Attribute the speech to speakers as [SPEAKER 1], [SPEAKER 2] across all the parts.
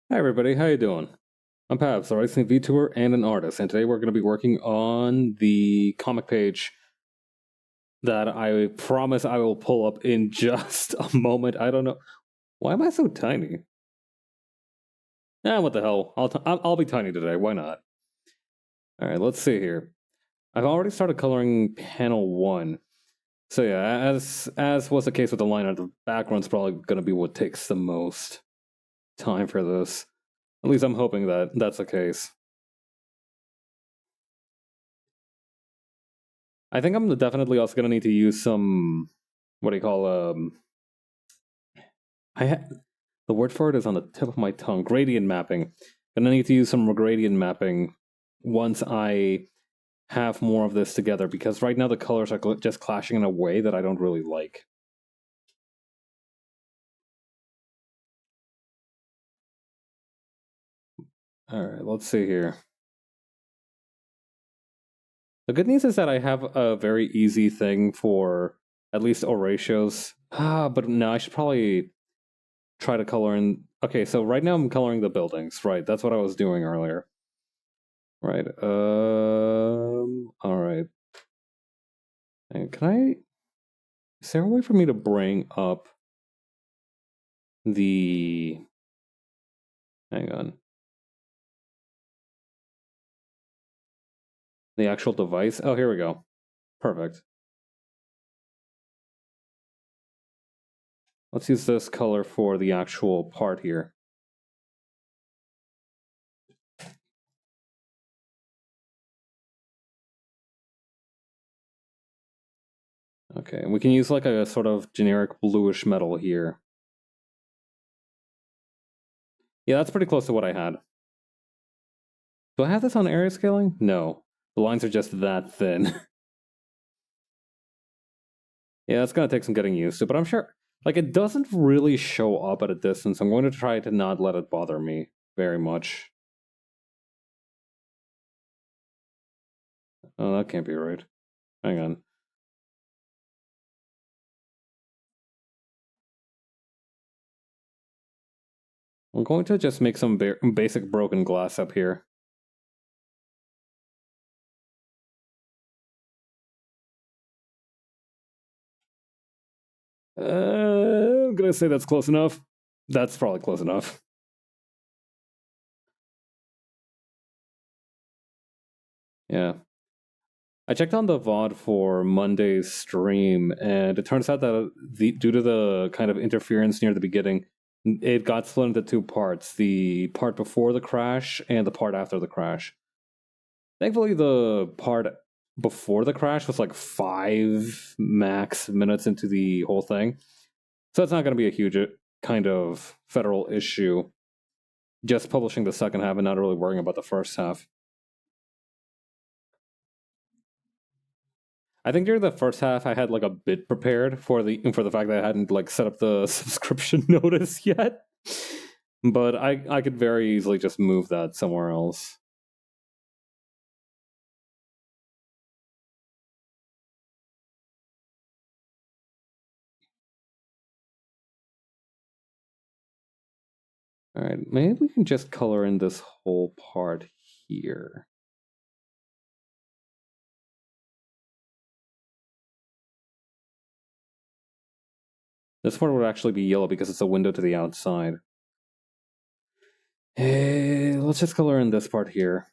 [SPEAKER 1] Hi everybody, how you doing? I'm Pabs, a racing VTuber and an artist, and today we're going to be working on the comic page that I promise I will pull up in just a moment. I don't know. Why am I so tiny? What the hell? I'll be tiny today, why not? Alright, let's see here. I've already started coloring panel 1. So yeah, as was the case with the line art, the background's probably going to be what takes the most time for this. At least I'm hoping that that's the case. I think I'm definitely also gonna need to use some, what do you call, the word for it is on the tip of my tongue. Gradient mapping. Gonna need to use some gradient mapping once I have more of this together, because right now the colors are just clashing in a way that I don't really like. All right, let's see here. The good news is that I have a very easy thing for at least all ratios. But no, I should probably try to color in. Okay, so right now I'm coloring the buildings. Right, that's what I was doing earlier. Right. All right. And can I? Is there a way for me to bring up the? Hang on. The actual device. Oh, here we go. Perfect. Let's use this color for the actual part here. Okay, and we can use like a sort of generic bluish metal here. Yeah, that's pretty close to what I had. Do I have this on area scaling? No. The lines are just that thin. Yeah, it's gonna take some getting used to, but I'm sure, like, it doesn't really show up at a distance. I'm going to try to not let it bother me very much. Oh, that can't be right. Hang on. I'm going to just make some basic broken glass up here. I'm gonna say that's close enough. That's probably close enough. Yeah. I checked on the VOD for Monday's stream, and it turns out that due to the kind of interference near the beginning, it got split into two parts: the part before the crash and the part after the crash. Thankfully, the part before the crash was like 5 max minutes into the whole thing, so it's not going to be a huge kind of federal issue. Just publishing the second half and not really worrying about the first half. I think during the first half, I had like a bit prepared for the fact that I hadn't like set up the subscription notice yet, but I could very easily just move that somewhere else. All right, maybe we can just color in this whole part here. This part would actually be yellow because it's a window to the outside. Hey, let's just color in this part here.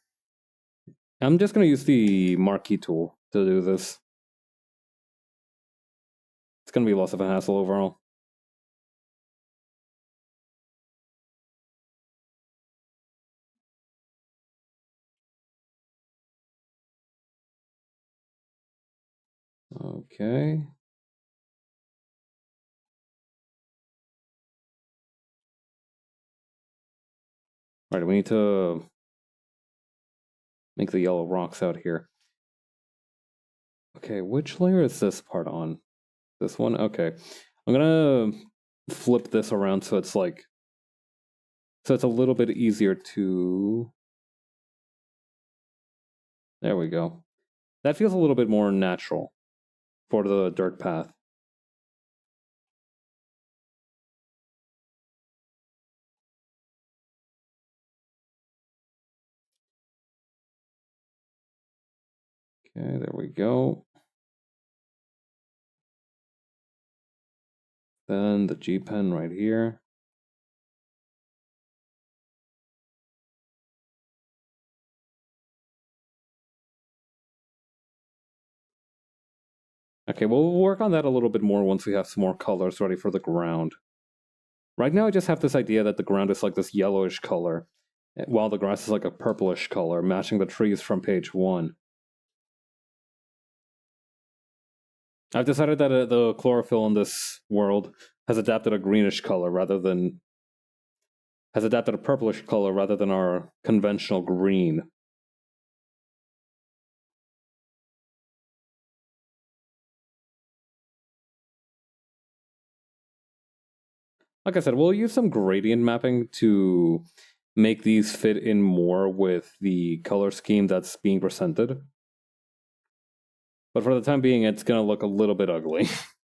[SPEAKER 1] I'm just going to use the marquee tool to do this. It's going to be less of a hassle overall. Okay. All right, we need to make the yellow rocks out here. Okay, which layer is this part on? This one? Okay. I'm gonna flip this around so it's like, so it's a little bit easier to... There we go. That feels a little bit more natural for the dirt path. Okay, there we go. Then the G pen right here. Okay, well, we'll work on that a little bit more once we have some more colors ready for the ground. Right now, I just have this idea that the ground is like this yellowish color, while the grass is like a purplish color, matching the trees from page 1. I've decided that the chlorophyll in this world has adapted a greenish color has adapted a purplish color rather than our conventional green. Like I said, we'll use some gradient mapping to make these fit in more with the color scheme that's being presented. But for the time being, it's gonna look a little bit ugly.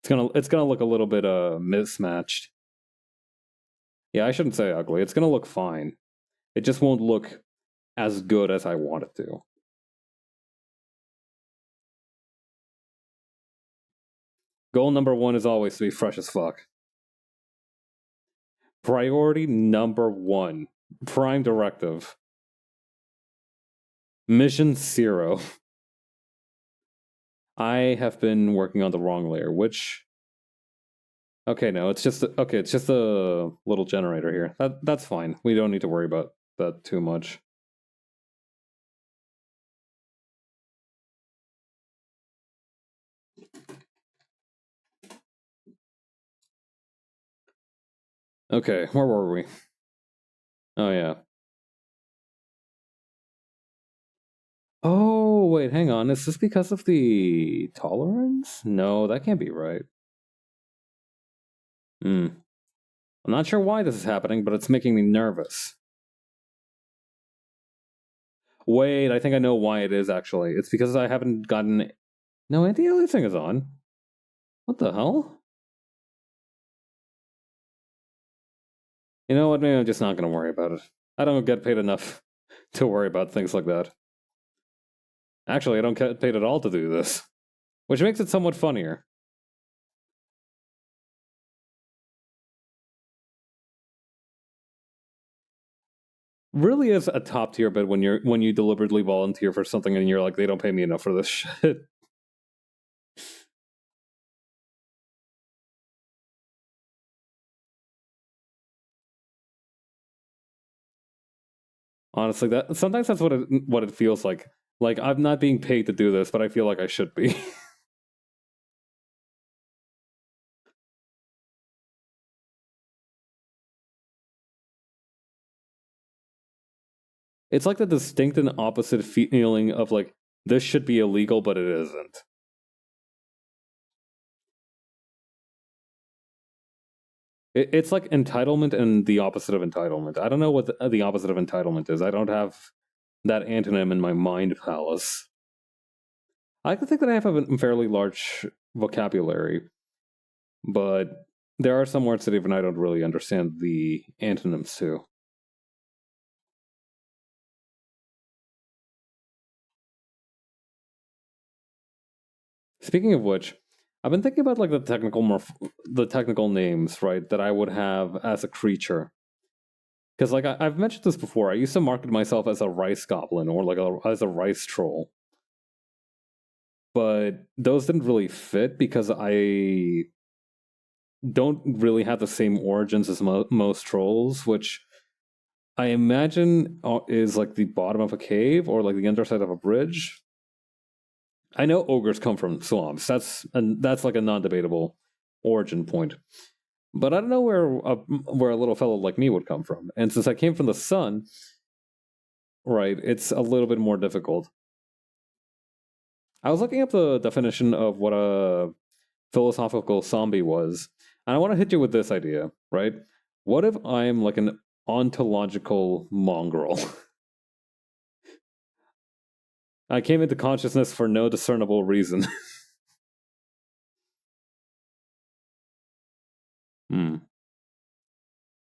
[SPEAKER 1] it's gonna look a little bit mismatched. Yeah, I shouldn't say ugly. It's gonna look fine. It just won't look as good as I want it to. Goal number 1 is always to be fresh as fuck. Priority number 1. Prime directive. Mission 0. I have been working on the wrong layer, which... Okay, no, it's just a little generator here. That's fine. We don't need to worry about that too much. Okay, where were we? Oh, yeah. Oh, wait, hang on. Is this because of the tolerance? No, that can't be right. I'm not sure why this is happening, but it's making me nervous. Wait, I think I know why it is, actually. It's because I haven't gotten... No, anti-aliasing is on. What the hell? You know what, maybe I'm just not going to worry about it. I don't get paid enough to worry about things like that. Actually, I don't get paid at all to do this, which makes it somewhat funnier. Really is a top tier bit when you deliberately volunteer for something and you're like, they don't pay me enough for this shit. Honestly, that sometimes that's what it feels like. Like, I'm not being paid to do this, but I feel like I should be. It's like the distinct and opposite feeling of like, this should be illegal, but it isn't. It's like entitlement and the opposite of entitlement. I don't know what the opposite of entitlement is. I don't have that antonym in my mind palace. I can think that I have a fairly large vocabulary, but there are some words that even I don't really understand the antonyms to. Speaking of which, I've been thinking about like the technical names, right, that I would have as a creature. Because like I've mentioned this before, I used to market myself as a rice goblin or like as a rice troll, but those didn't really fit because I don't really have the same origins as most trolls, which I imagine is like the bottom of a cave or like the underside of a bridge. I know ogres come from swamps. That's like a non-debatable origin point. But I don't know where a little fellow like me would come from. And since I came from the sun, right, it's a little bit more difficult. I was looking up the definition of what a philosophical zombie was, and I want to hit you with this idea, right? What if I'm like an ontological mongrel? I came into consciousness for no discernible reason.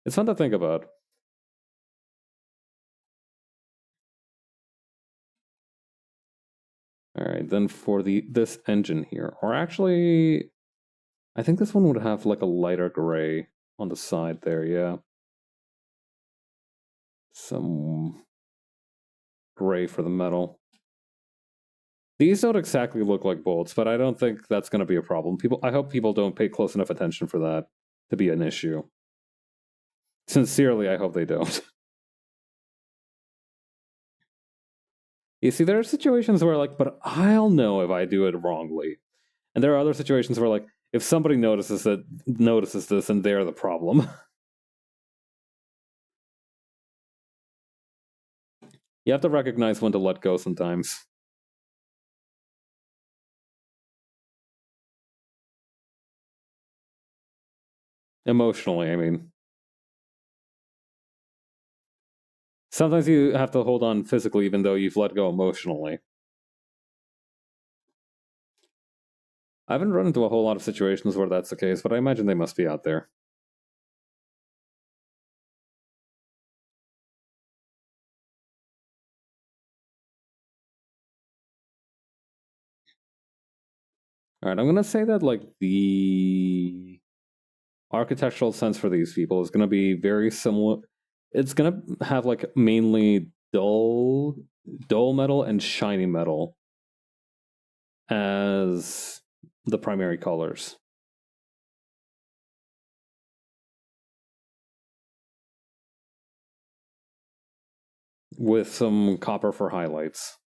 [SPEAKER 1] It's fun to think about. All right, then for this engine here, or actually, I think this one would have like a lighter gray on the side there, yeah. Some gray for the metal. These don't exactly look like bolts, but I don't think that's going to be a problem. I hope people don't pay close enough attention for that to be an issue. Sincerely, I hope they don't. You see, there are situations where like, but I'll know if I do it wrongly. And there are other situations where like, if somebody notices this and they're the problem. You have to recognize when to let go sometimes. Emotionally, I mean. Sometimes you have to hold on physically even though you've let go emotionally. I haven't run into a whole lot of situations where that's the case, but I imagine they must be out there. Alright, I'm gonna say that like the architectural sense for these people is gonna be very similar. It's gonna have like mainly dull metal and shiny metal as the primary colors. With some copper for highlights.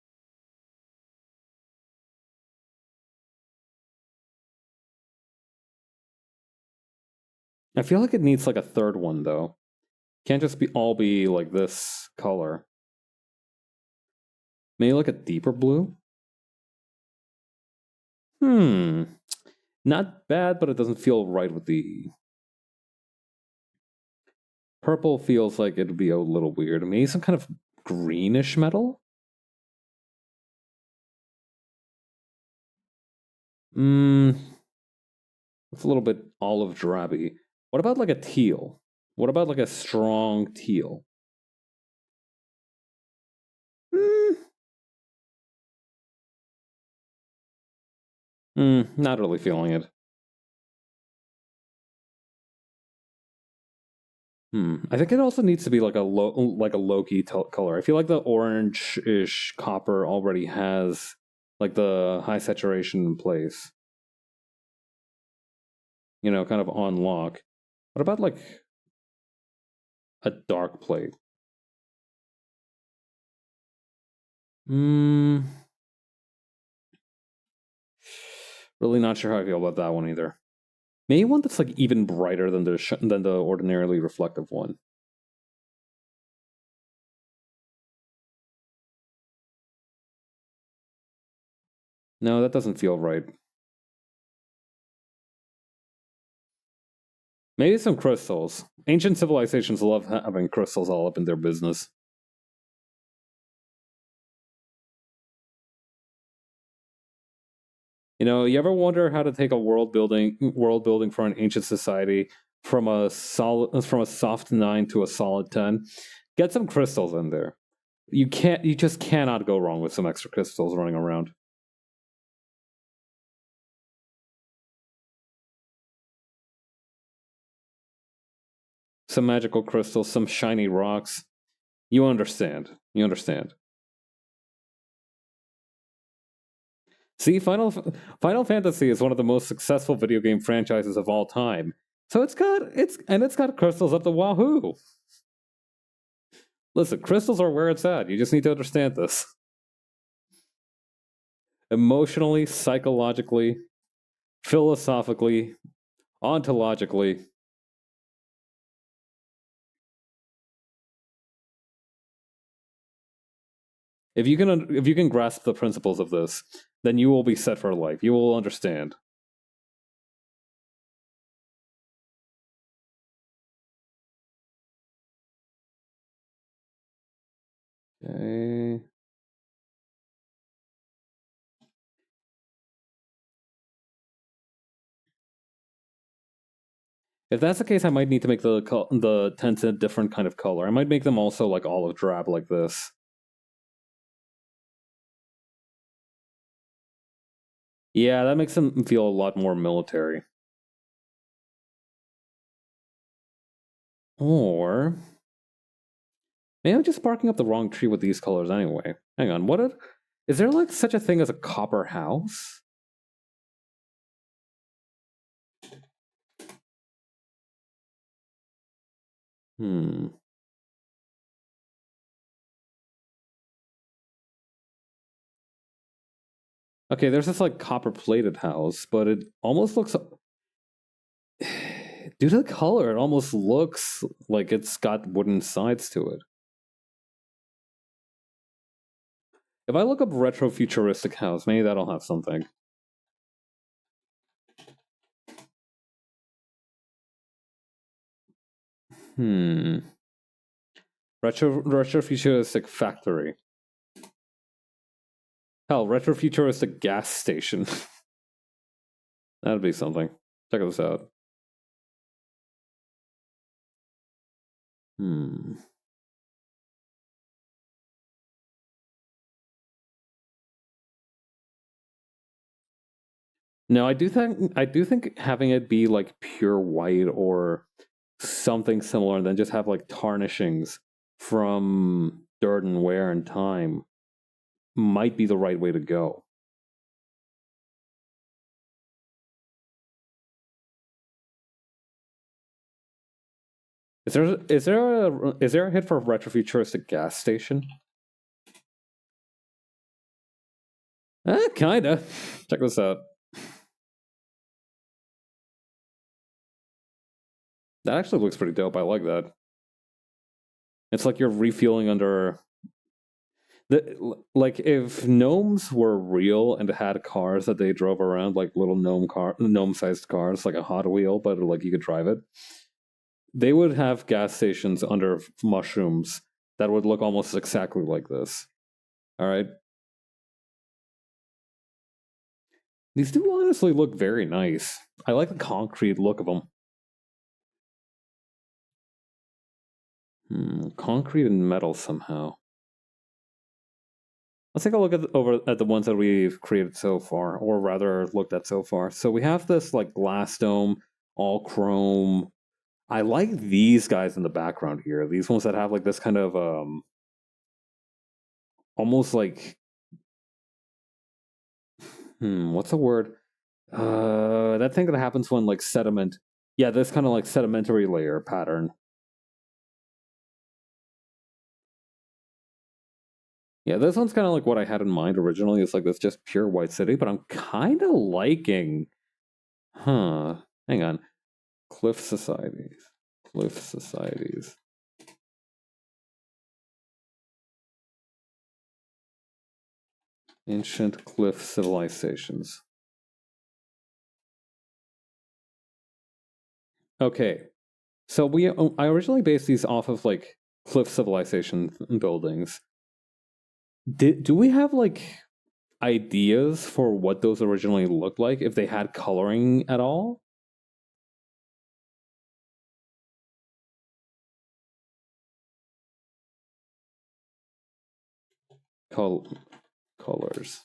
[SPEAKER 1] I feel like it needs like a third one though. Can't just be like this color. Maybe like a deeper blue? Not bad, but it doesn't feel right with the... Purple feels like it'd be a little weird. Maybe some kind of greenish metal? It's a little bit olive drabby. What about like a teal? What about like a strong teal? Not really feeling it. I think it also needs to be like a low-key color. I feel like the orange-ish copper already has like the high saturation in place. You know, kind of on lock. What about like a dark plate? Really not sure how I feel about that one either. Maybe one that's like even brighter than the ordinarily reflective one. No, that doesn't feel right. Maybe some crystals. Ancient civilizations love having crystals all up in their business. You know, you ever wonder how to take a world building for an ancient society from a soft 9 to a solid 10? Get some crystals in there. You just cannot go wrong with some extra crystals running around. Some magical crystals, some shiny rocks. You understand. You understand. See, Final Fantasy is one of the most successful video game franchises of all time. So it's got crystals up the wahoo. Listen, crystals are where it's at. You just need to understand this. Emotionally, psychologically, philosophically, ontologically. If you can grasp the principles of this, then you will be set for life. You will understand. Okay. If that's the case, I might need to make the tents a different kind of color. I might make them also like olive drab like this. Yeah, that makes them feel a lot more military. Or maybe I'm just barking up the wrong tree with these colors anyway. Hang on, is there like such a thing as a copper house? Hmm. Okay, there's this like copper plated house, but it almost looks due to the color, it almost looks like it's got wooden sides to it. If I look up retro futuristic house, maybe that'll have something. Hmm. Retro futuristic factory. Hell, retro futuristic gas station. That'd be something. Check this out. Hmm. No, I do think having it be like pure white or something similar, and then just have like tarnishings from dirt and wear and time might be the right way to go. Is there a hit for a retrofuturistic gas station? Kinda. Check this out. That actually looks pretty dope. I like that. It's like you're refueling under like if gnomes were real and had cars that they drove around like little gnome sized cars, like a Hot Wheel, but like you could drive it. They would have gas stations under mushrooms that would look almost exactly like this. All right. These do honestly look very nice. I like the concrete look of them. Concrete and metal somehow. Let's take a look over at the ones that we've created so far, or rather looked at so far. So we have this like glass dome, all chrome. I like these guys in the background here. These ones that have like this kind of almost like what's the word? That thing that happens when like sediment. Yeah, this kind of like sedimentary layer pattern. Yeah, this one's kind of like what I had in mind originally. It's like this just pure white city, but I'm kind of liking. Huh. Hang on. Cliff societies. Cliff societies. Ancient cliff civilizations. Okay. So I originally based these off of like cliff civilization buildings. Do we have like ideas for what those originally looked like if they had coloring at all? Col- colors.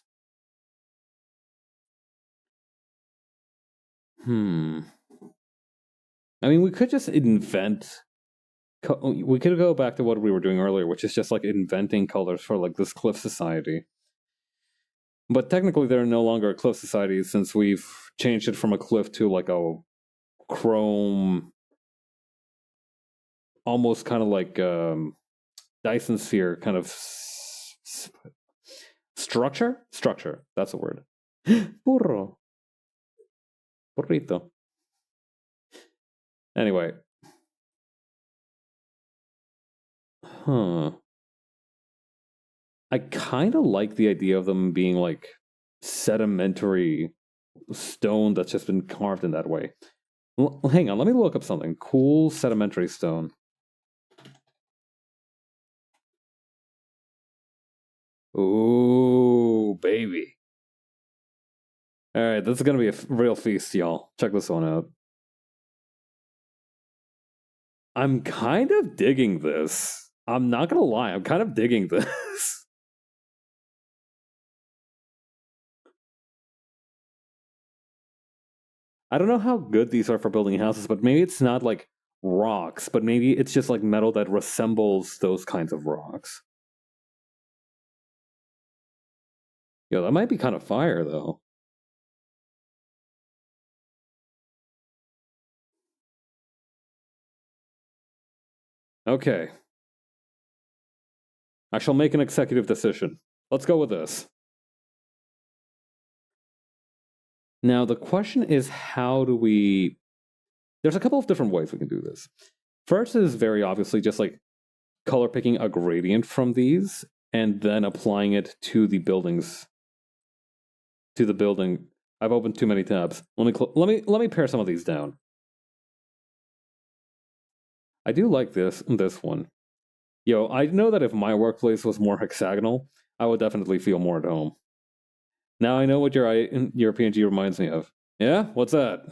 [SPEAKER 1] Hmm. I mean, we could just invent. We could go back to what we were doing earlier, which is just like inventing colors for like this cliff society. But technically, they're no longer a cliff society since we've changed it from a cliff to like a chrome, almost kind of like Dyson sphere kind of structure. Structure. That's a word. Burro. Burrito. Anyway. Huh. I kind of like the idea of them being like sedimentary stone that's just been carved in that way. Hang on, let me look up something. Cool sedimentary stone. Ooh, baby. All right, this is going to be a real feast, y'all. Check this one out. I'm kind of digging this. I'm not going to lie, I'm kind of digging this. I don't know how good these are for building houses, but maybe it's not like rocks, but maybe it's just like metal that resembles those kinds of rocks. Yeah, that might be kind of fire though. Okay, I shall make an executive decision. Let's go with this. Now, the question is, how do we. There's a couple of different ways we can do this. First is very obviously just like color picking a gradient from these and then applying it to the buildings. To the building. I've opened too many tabs. Let me pare some of these down. I do like this one. Yo, I know that if my workplace was more hexagonal, I would definitely feel more at home. Now I know what your PNG reminds me of. Yeah, what's that?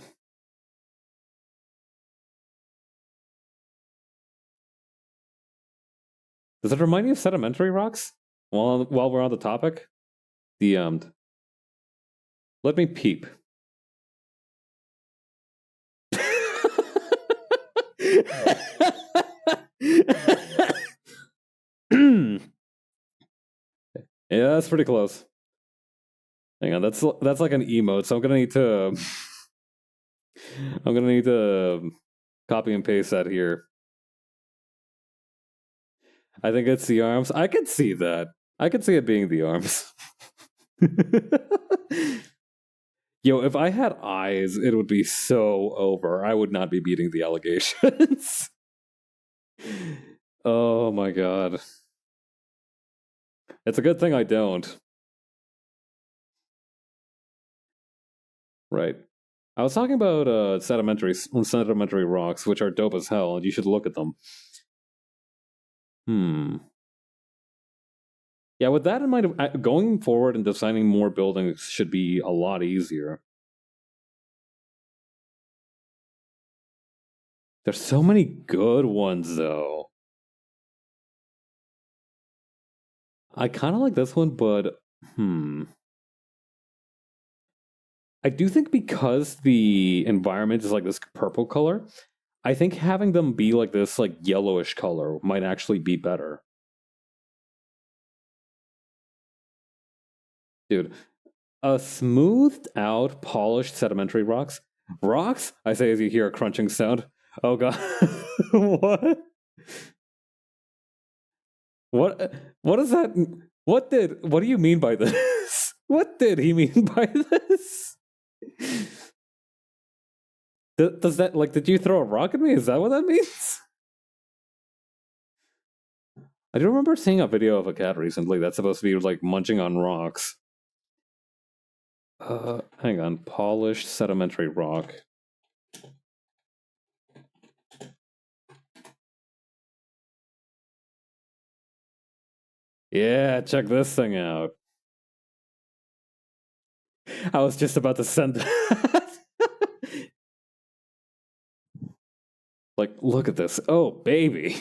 [SPEAKER 1] Does it remind you of sedimentary rocks? While we're on the topic, DM'd. Let me peep. Yeah, that's pretty close. Hang on, that's like an emote, so I'm gonna need to copy and paste that here. I think it's the arms. I could see that. I could see it being the arms. Yo, if I had eyes, it would be so over. I would not be beating the allegations. Oh my god. It's a good thing I don't. Right. I was talking about sedimentary rocks, which are dope as hell, and you should look at them. Yeah, with that in mind, going forward and designing more buildings should be a lot easier. There's so many good ones, though. I kind of like this one, but I do think because the environment is like this purple color, I think having them be like this like yellowish color might actually be better. Dude, a smoothed out, polished sedimentary rocks, I say as you hear a crunching sound. Oh god. What? What is that? What do you mean by this? What did he mean by this? Does that, like, did you throw a rock at me? Is that what that means? I do remember seeing a video of a cat recently that's supposed to be like munching on rocks. Hang on. Polished sedimentary rock. Yeah, check this thing out. I was just about to send that. Like, look at this. Oh, baby.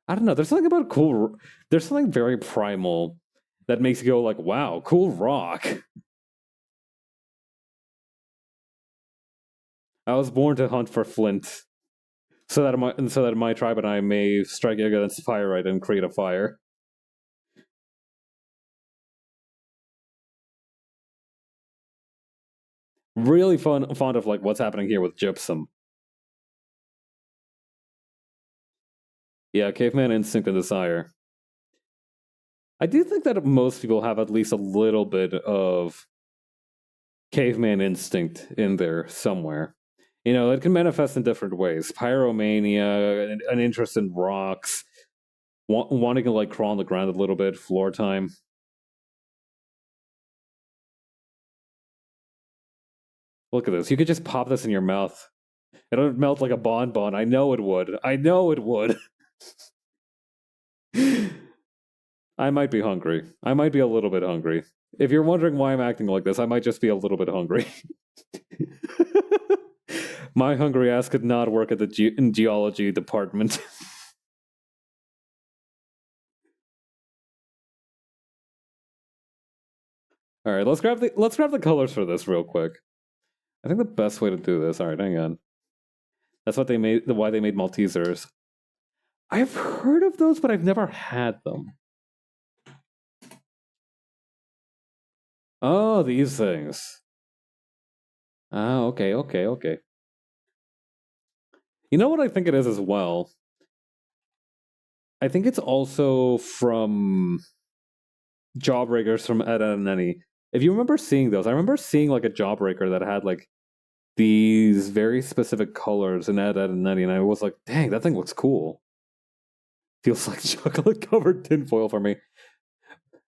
[SPEAKER 1] I don't know. There's something about cool. There's something very primal that makes you go like, "Wow, cool rock." I was born to hunt for flint, so that my tribe and I may strike against firelight and create a fire. Really fond of like what's happening here with gypsum. Yeah, caveman instinct and desire. I do think that most people have at least a little bit of caveman instinct in there somewhere. You know, it can manifest in different ways. Pyromania, an interest in rocks, wanting to like crawl on the ground a little bit, floor time. Look at this. You could just pop this in your mouth. It would melt like a bonbon. I know it would. I know it would. I might be hungry. I might be a little bit hungry. If you're wondering why I'm acting like this, I might just be a little bit hungry. My hungry ass could not work at the geology department. All right, let's grab the colors for this real quick. I think the best way to do this. All right, hang on. That's what they made. Why they made Maltesers. I've heard of those, but I've never had them. Oh, these things. Ah, okay. You know what I think it is as well? I think it's also from Jawbreakers from Ed, Edd and Eddy. If you remember seeing those, I remember seeing like a Jawbreaker that had like these very specific colors in Ed, Edd and Eddy, and I was like, dang, that thing looks cool. Feels like chocolate covered tinfoil for me.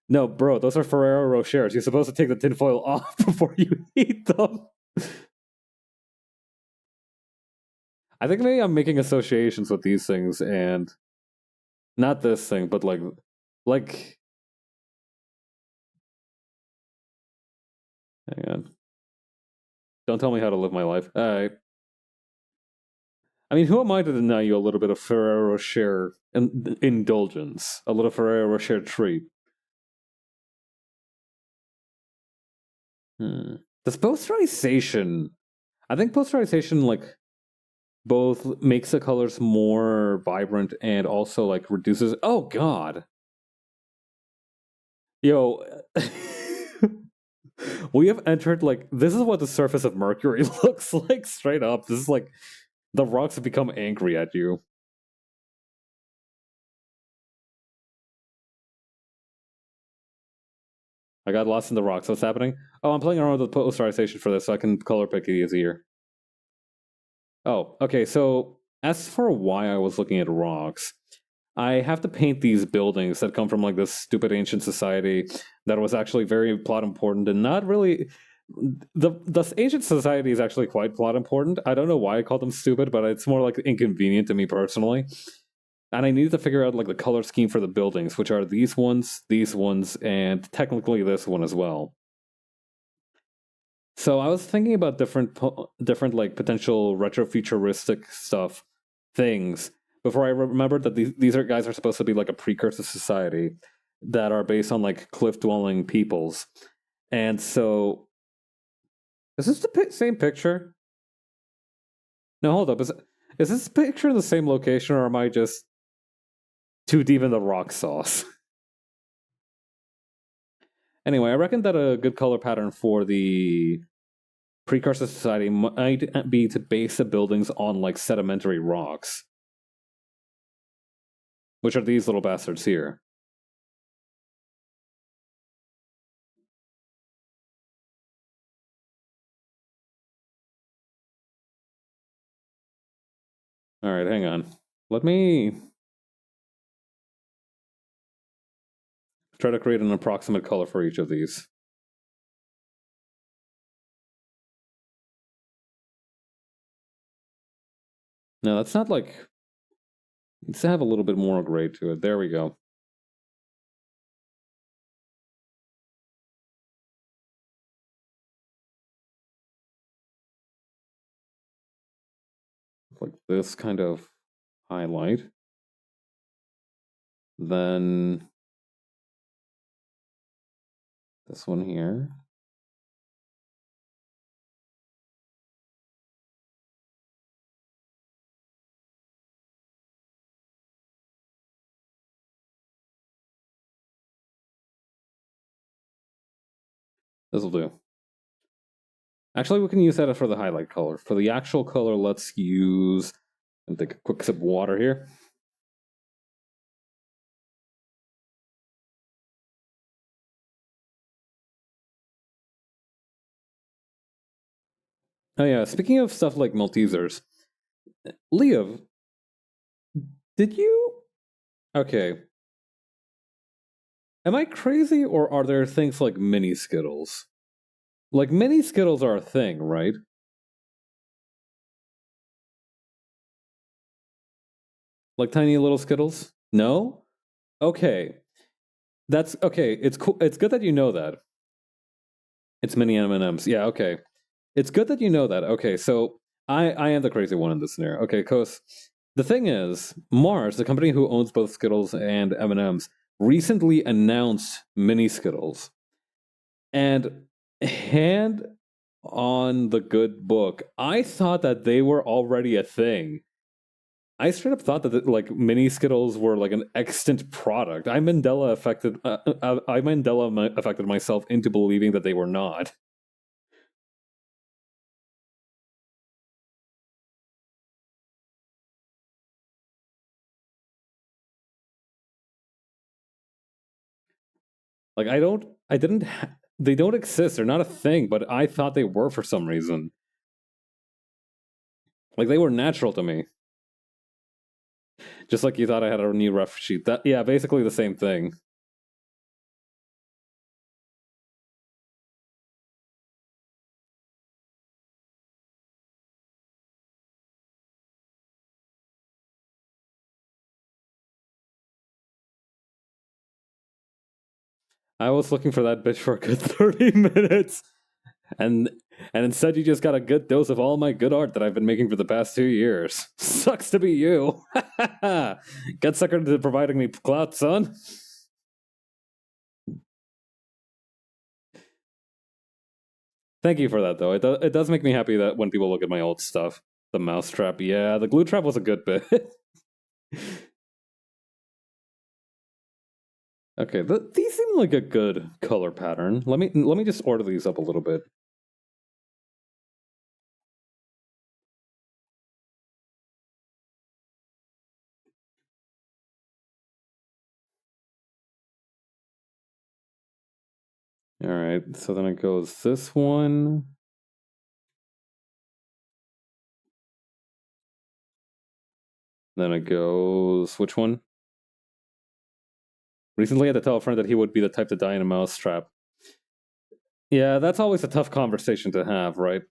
[SPEAKER 1] No, bro, those are Ferrero Rochers. You're supposed to take the tinfoil off before you eat them. I think maybe I'm making associations with these things and not this thing, but like hang on. Don't tell me how to live my life. Alright. I mean, who am I to deny you a little bit of Ferrero Rocher indulgence? A little Ferrero Rocher treat. Does posterization... I think posterization, like, both makes the colors more vibrant and also, like, reduces... Oh, God! Yo... we have entered, like... This is what the surface of Mercury looks like, straight up. This is, like... The rocks have become angry at you. I got lost in the rocks. What's happening? Oh, I'm playing around with the posterization for this so I can color pick it easier. Oh, okay. So as for why I was looking at rocks, I have to paint these buildings that come from like this stupid ancient society that was actually very plot important and not really. The ancient society is actually quite plot important. I don't know why I call them stupid, but it's more like inconvenient to me personally. And I needed to figure out like the color scheme for the buildings, which are these ones, and technically this one as well. So I was thinking about different like potential retrofuturistic stuff things before I remembered that these are guys are supposed to be like a precursor society that are based on like cliff dwelling peoples. And so is this the same picture? No, hold up. Is this picture in the same location or am I just too deep in the rock sauce? Anyway, I reckon that a good color pattern for the precursor society might be to base the buildings on like sedimentary rocks, which are these little bastards here. All right, hang on. Let me try to create an approximate color for each of these. No, that's not like... It needs to have a little bit more gray to it. There we go. Like this kind of highlight. Then this one here. This will do. Actually, we can use that for the highlight color. For the actual color, let's use... I'll take a quick sip of water here. Oh yeah, speaking of stuff like Maltesers, Leov, did you... Okay. Am I crazy, or are there things like mini Skittles? Like, mini Skittles are a thing, right? Like tiny little Skittles? No? Okay. That's okay. It's cool. It's good that you know that. It's mini M&Ms. Yeah, okay. It's good that you know that. Okay, so I am the crazy one in this scenario. Okay, because the thing is, Mars, the company who owns both Skittles and M&Ms, recently announced mini Skittles. And hand on the good book. I thought that they were already a thing. I straight up thought that like mini Skittles were like an extant product. I Mandela affected myself into believing that they were not. Like I didn't. They don't exist. They're not a thing. But I thought they were for some reason. Like they were natural to me. Just like you thought I had a new ref sheet. That yeah, basically the same thing. I was looking for that bitch for a good 30 minutes. And and instead you just got a good dose of all my good art that I've been making for the past 2 years. Sucks to be you. Get suckered into providing me clout, son. Thank you for that, though. It does make me happy that when people look at my old stuff, the mousetrap, yeah, the glue trap was a good bit. Okay, these seem like a good color pattern. Let me just order these up a little bit. All right, so then it goes this one. Then it goes which one? Recently, I had to tell a friend that he would be the type to die in a mousetrap. Yeah, that's always a tough conversation to have, right?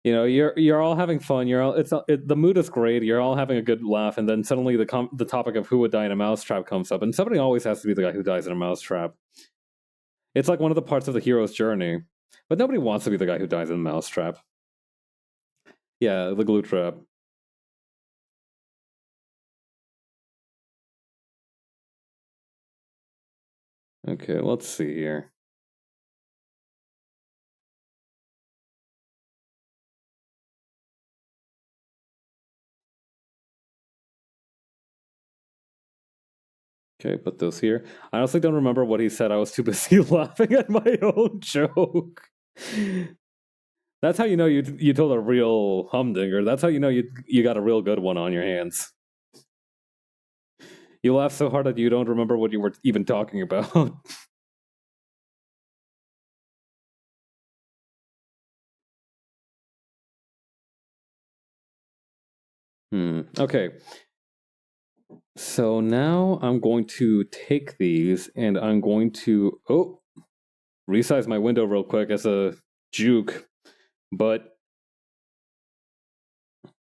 [SPEAKER 1] You know, you're all having fun. The mood is great. You're all having a good laugh, and then suddenly the topic of who would die in a mousetrap comes up, and somebody always has to be the guy who dies in a mousetrap. It's like one of the parts of the hero's journey, but nobody wants to be the guy who dies in a mousetrap. Yeah, the glue trap. Okay, let's see here. Okay, put those here. I honestly don't remember what he said. I was too busy laughing at my own joke. That's how you know you told a real humdinger. That's how you know you got a real good one on your hands. You laugh so hard that you don't remember what you were even talking about. Okay. So now I'm going to take these and I'm going to resize my window real quick as a juke. But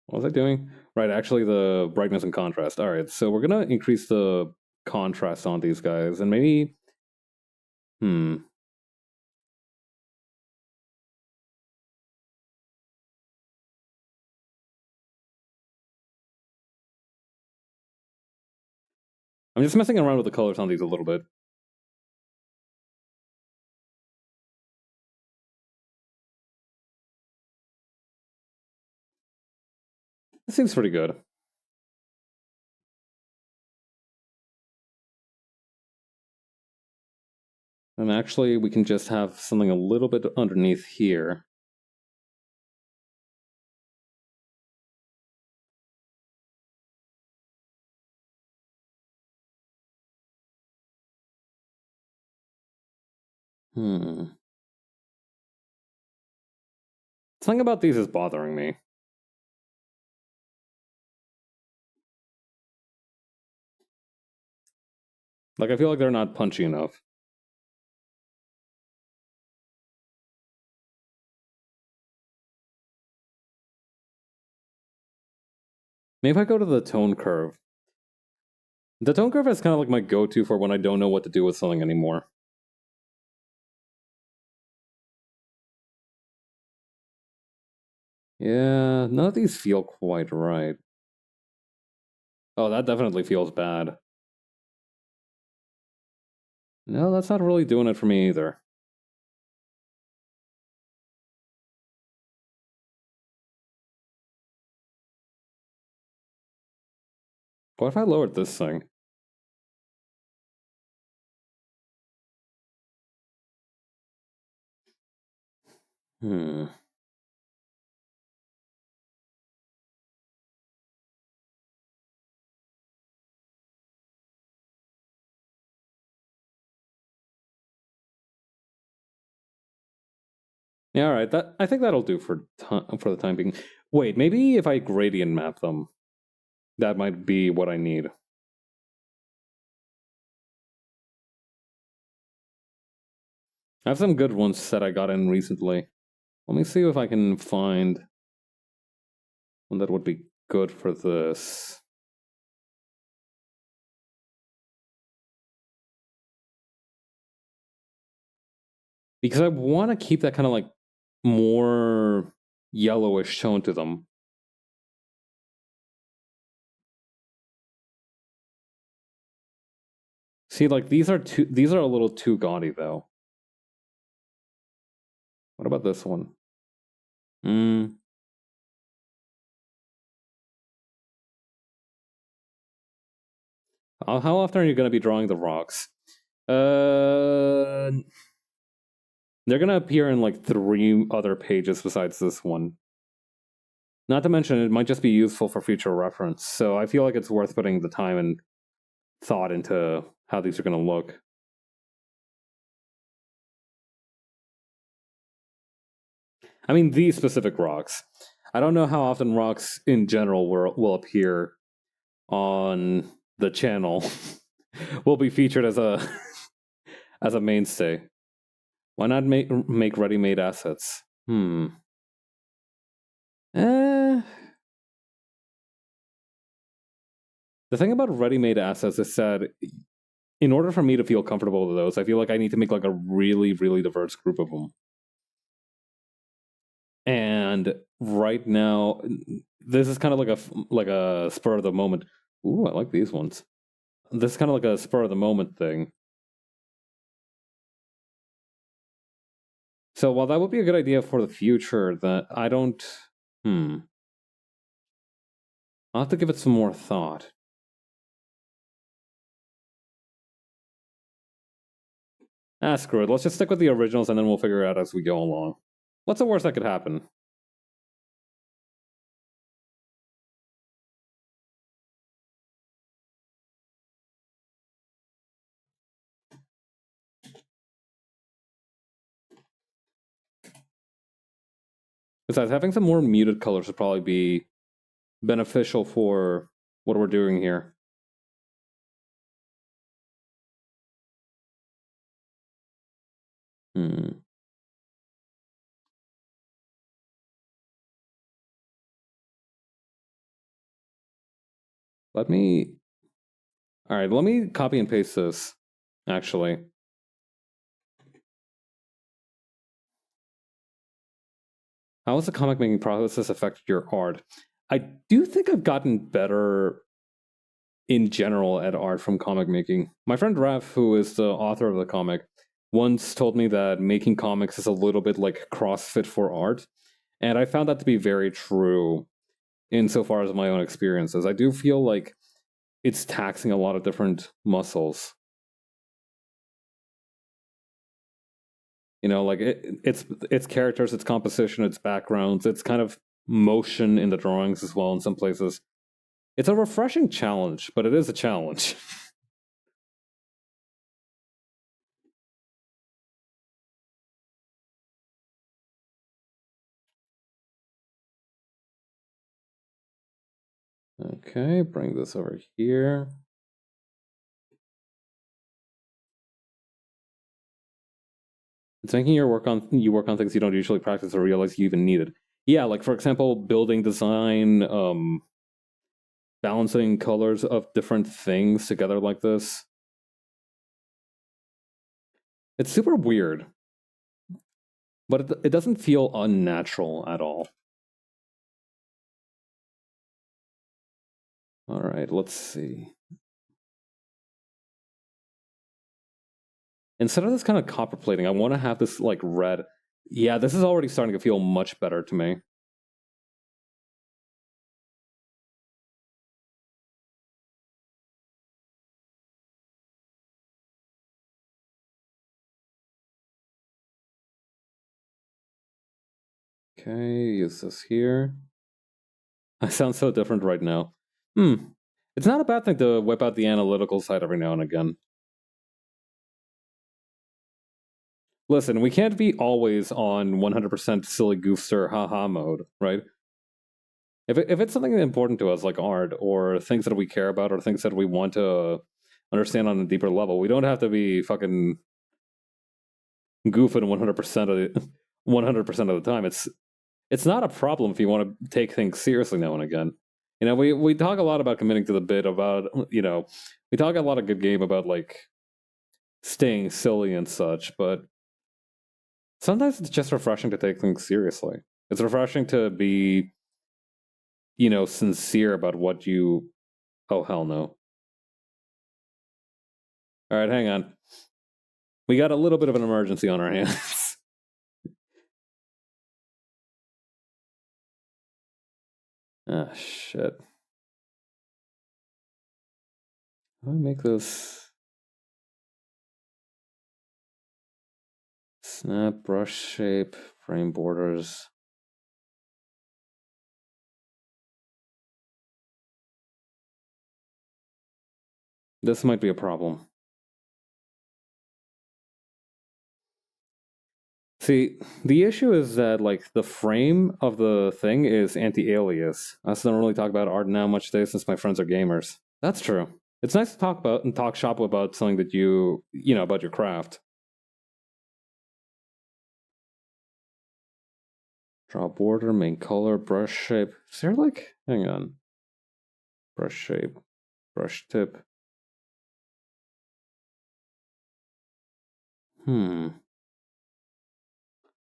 [SPEAKER 1] what was I doing? Right, actually the brightness and contrast. All right, so we're gonna increase the contrast on these guys and maybe hmm. I'm just messing around with the colors on these a little bit. It seems pretty good. And actually, we can just have something a little bit underneath here. Something about these is bothering me. Like, I feel like they're not punchy enough. Maybe if I go to the tone curve. The tone curve is kind of like my go-to for when I don't know what to do with something anymore. Yeah, none of these feel quite right. Oh, that definitely feels bad. No, that's not really doing it for me either. What if I lowered this thing? Hmm. Yeah, all right. That I think that'll do for the time being. Wait, maybe if I gradient map them, that might be what I need. I have some good ones that I got in recently. Let me see if I can find one that would be good for this. Because I want to keep that kind of like more yellowish tone to them. See, like these are a little too gaudy though. What about this one? Hmm. How often are you going to be drawing the rocks? They're going to appear in like 3 other pages besides this one. Not to mention, it might just be useful for future reference. So I feel like it's worth putting the time and thought into how these are going to look. I mean, these specific rocks. I don't know how often rocks in general will appear on the channel. Will be featured as a as a mainstay. Why not make ready-made assets? Eh. The thing about ready-made assets is that in order for me to feel comfortable with those, I feel like I need to make like a really, really diverse group of them. And right now, this is kind of like a spur of the moment. Ooh, I like these ones. This is kind of like a spur of the moment thing. So while that would be a good idea for the future, that I don't. I'll have to give it some more thought. Screw it. Let's just stick with the originals and then we'll figure it out as we go along. What's the worst that could happen? Besides, having some more muted colors would probably be beneficial for what we're doing here. Let me. All right, let me copy and paste this, actually. How has the comic making process affected your art? I do think I've gotten better in general at art from comic making. My friend Raf, who is the author of the comic, once told me that making comics is a little bit like CrossFit for art. And I found that to be very true insofar as my own experiences. I do feel like it's taxing a lot of different muscles. You know, like it's characters, it's composition, it's backgrounds, it's kind of motion in the drawings as well in some places. It's a refreshing challenge, but it is a challenge. Okay, bring this over here. It's making you work on things you don't usually practice or realize you even needed. Yeah, like for example, building design, balancing colors of different things together like this. It's super weird, but it doesn't feel unnatural at all. All right, let's see. Instead of this kind of copper plating, I want to have this like red. Yeah, this is already starting to feel much better to me. Okay, use this here. I sound so different right now. It's not a bad thing to whip out the analytical side every now and again. Listen, we can't be always on 100% silly goofster haha mode, right? If it's something important to us, like art, or things that we care about, or things that we want to understand on a deeper level, we don't have to be fucking goofing 100% of the 100% of the time. It's not a problem if you want to take things seriously now and again. You know, we talk a lot about committing to the bit, about, you know, we talk a lot of good game about like staying silly and such, but sometimes it's just refreshing to take things seriously. It's refreshing to be, you know, sincere about what you. Oh, hell no. All right, hang on. We got a little bit of an emergency on our hands. Ah, shit. How do I make this? Snap, brush shape, frame borders. This might be a problem. See, the issue is that, like, the frame of the thing is anti-alias. I also don't really talk about art now much today since my friends are gamers. That's true. It's nice to talk about and talk shop about something that you know, about your craft. Draw border, main color, brush shape. Is there, like, hang on. Brush shape, brush tip.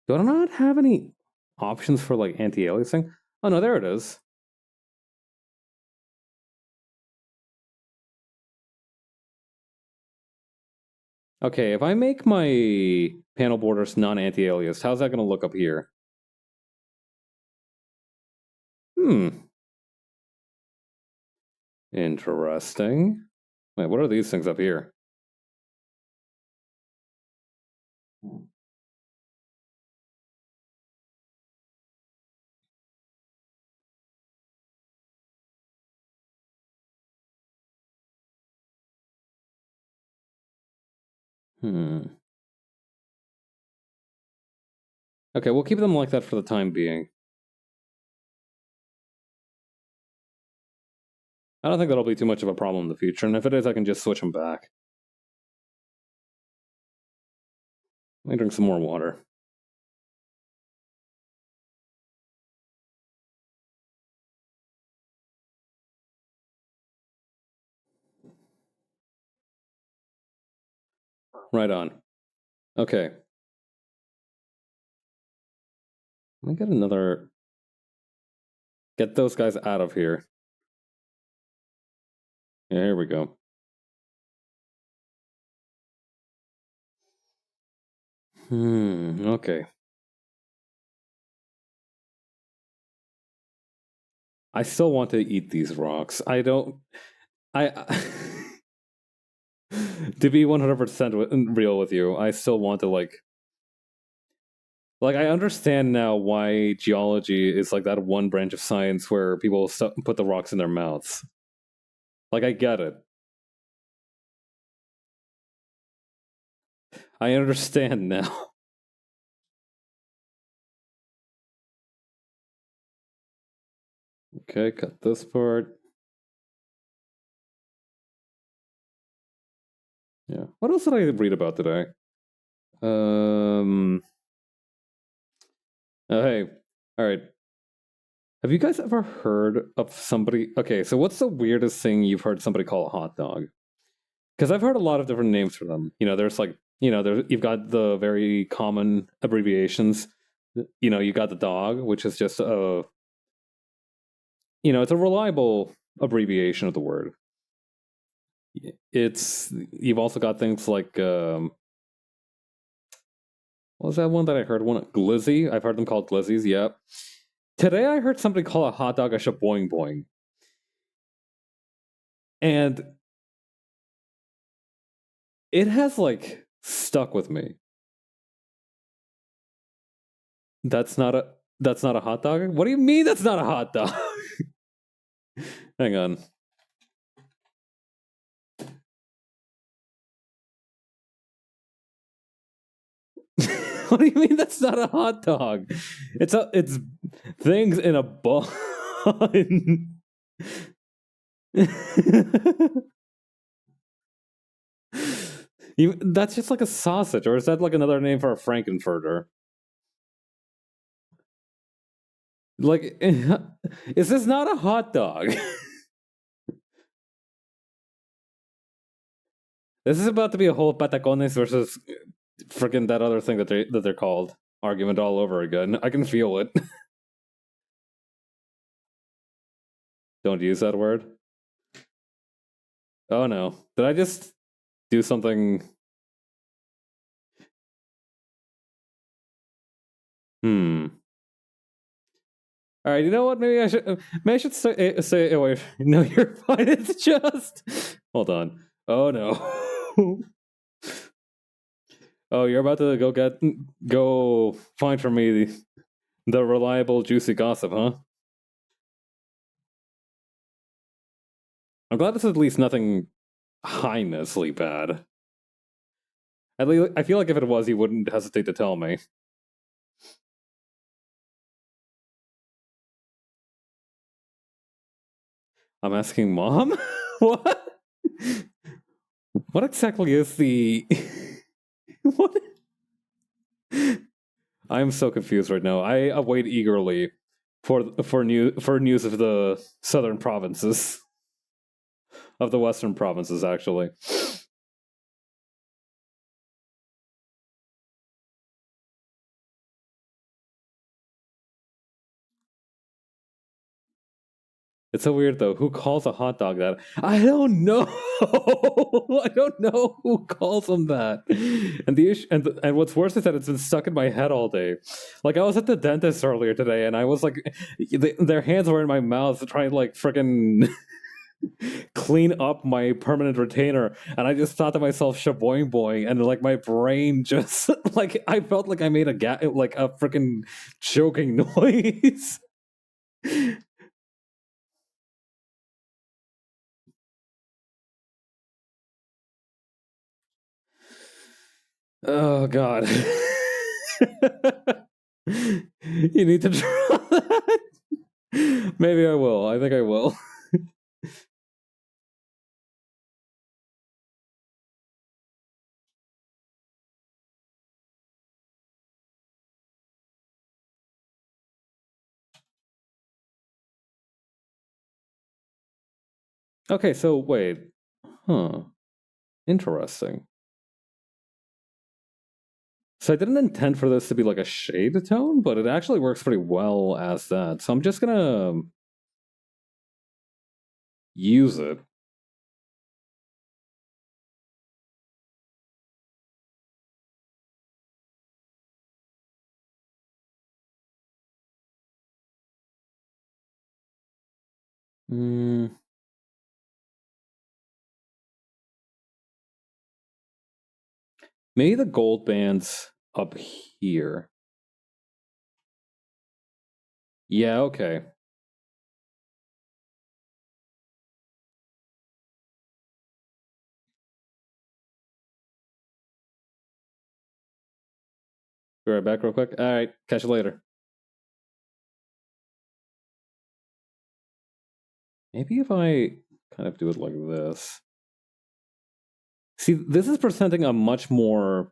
[SPEAKER 1] Do I not have any options for, like, anti-aliasing? Oh no, there it is. Okay, if I make my panel borders non-anti-aliased, how's that going to look up here? Interesting. Wait, what are these things up here? Okay, we'll keep them like that for the time being. I don't think that'll be too much of a problem in the future, and if it is, I can just switch them back. Let me drink some more water. Right on. Okay. Let me get another. Get those guys out of here. Yeah, here we go. Okay. I still want to eat these rocks. I don't. I. To be 100% real with you, I still want to, like, I understand now why geology is like that one branch of science where people put the rocks in their mouths. Like, I get it. I understand now. Okay, cut this part. Yeah. What else did I read about today? Oh, hey. All right. Have you guys ever heard of somebody? Okay, so what's the weirdest thing you've heard somebody call a hot dog? Because I've heard a lot of different names for them. You know, there's like, you know, you've got the very common abbreviations. You know, you got the dog, which is just a, you know, it's a reliable abbreviation of the word. You've also got things like, what was that one that I heard? One glizzy. I've heard them called glizzies. Yep. Today I heard somebody call a hot dog a shaboing boing, and it has, like, stuck with me. That's not a That's not a hot dog? What do you mean that's not a hot dog? Hang on. What do you mean that's not a hot dog? It's things in a bun. That's just like a sausage, or is that like another name for a Frankenfurter? Like, is this not a hot dog? This is about to be a whole patacones versus freaking that other thing that they're called argument all over again. I can feel it. Don't use that word. Oh no. Did I just do something? All right, you know what? Maybe I should say. Oh, wait, no, you're fine. It's just. Hold on. Oh no. Oh, you're about to go find for me the reliable, juicy gossip, huh? I'm glad this is at least nothing heinously bad. At least I feel like if it was, he wouldn't hesitate to tell me. I'm asking mom? What? What exactly is the... What? I'm so confused right now. I await eagerly for news of the southern provinces. Of the western provinces, actually. It's so weird though. Who calls a hot dog that? I don't know. I don't know who calls them that. And the issue, and what's worse is that it's been stuck in my head all day. Like I was at the dentist earlier today, and I was like, their hands were in my mouth trying to like freaking clean up my permanent retainer, and I just thought to myself, "Shaboing boing," and like my brain just like I felt like I made like a freaking choking noise. Oh God. You need to draw that. Maybe I will. I think I will. Okay, so wait. Huh. Interesting. So I didn't intend for this to be like a shade tone, but it actually works pretty well as that. So I'm just gonna use it. Mm, maybe the gold band's up here. Yeah, okay. Be right back real quick. Alright, catch you later. Maybe if I kind of do it like this. See, this is presenting a much more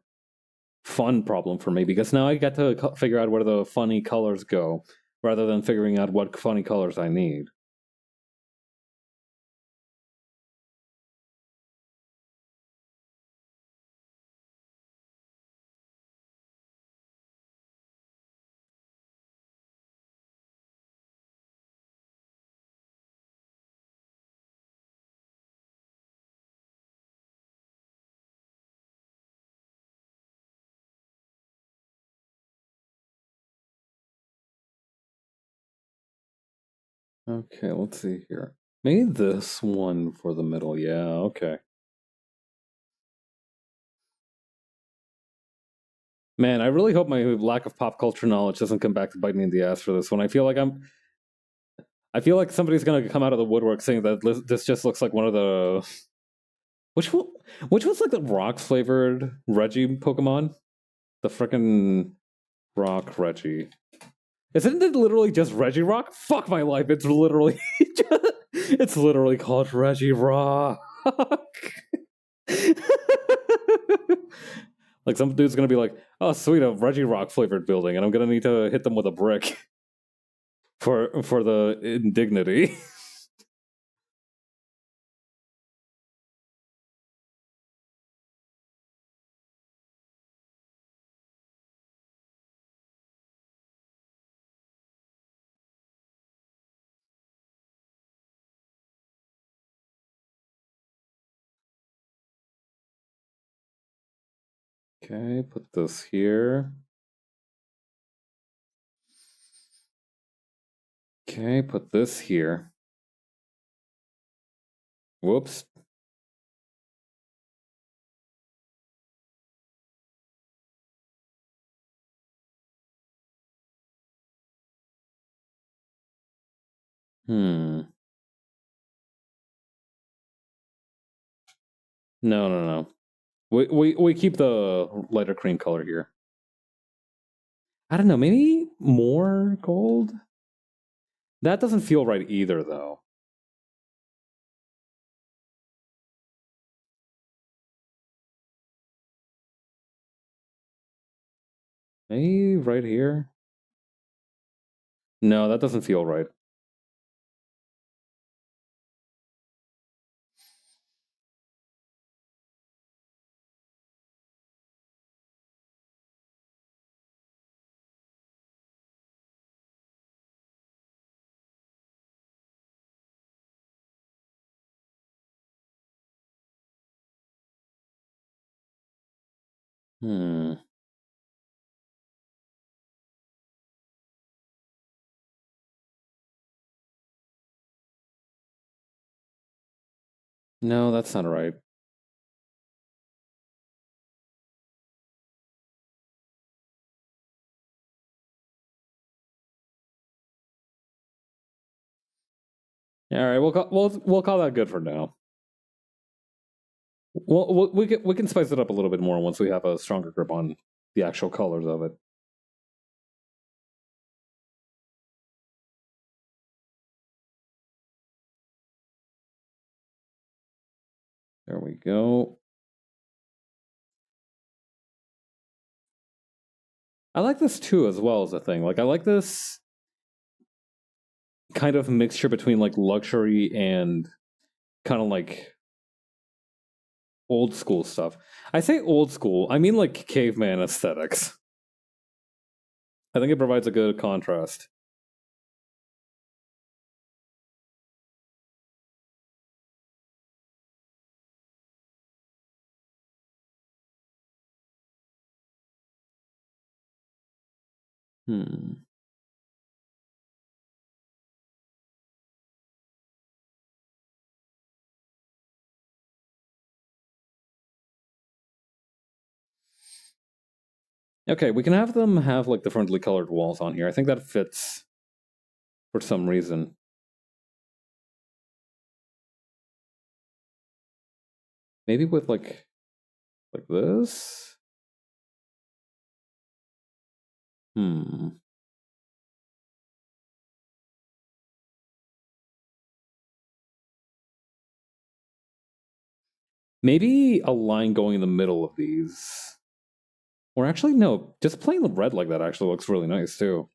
[SPEAKER 1] fun problem for me because now I get to figure out where the funny colors go rather than figuring out what funny colors I need. Okay, let's see here. Maybe this one for the middle. Yeah, okay. Man, I really hope my lack of pop culture knowledge doesn't come back to bite me in the ass for this one. I feel like somebody's gonna come out of the woodwork saying that this just looks like one of the which one, which was like the rock flavored Reggie Pokemon, the frickin' rock Reggie. Isn't it literally just Reggie Rock? Fuck my life! It's literally it's literally called Reggie Rock. Like some dude's gonna be like, "Oh, sweet, a Reggie Rock flavored building," and I'm gonna need to hit them with a brick for the indignity. Okay, put this here. Okay, put this here. Whoops. Hmm. No, no, no. We keep the lighter cream color here. I don't know, maybe more gold? That doesn't feel right either, though. Maybe right here? No, that doesn't feel right. Hmm. No, that's not right. All right, we'll call that good for now. We can spice it up a little bit more once we have a stronger grip on the actual colors of it. There we go. I like this too, as well as a thing. Like I like this kind of mixture between like luxury and kind of like old school stuff. I say old school, I mean like caveman aesthetics. I think it provides a good contrast. Hmm. Okay, we can have them have like the friendly colored walls on here. I think that fits for some reason. Maybe with like this. Hmm. Maybe a line going in the middle of these. Or actually, no, just plain red like that actually looks really nice too.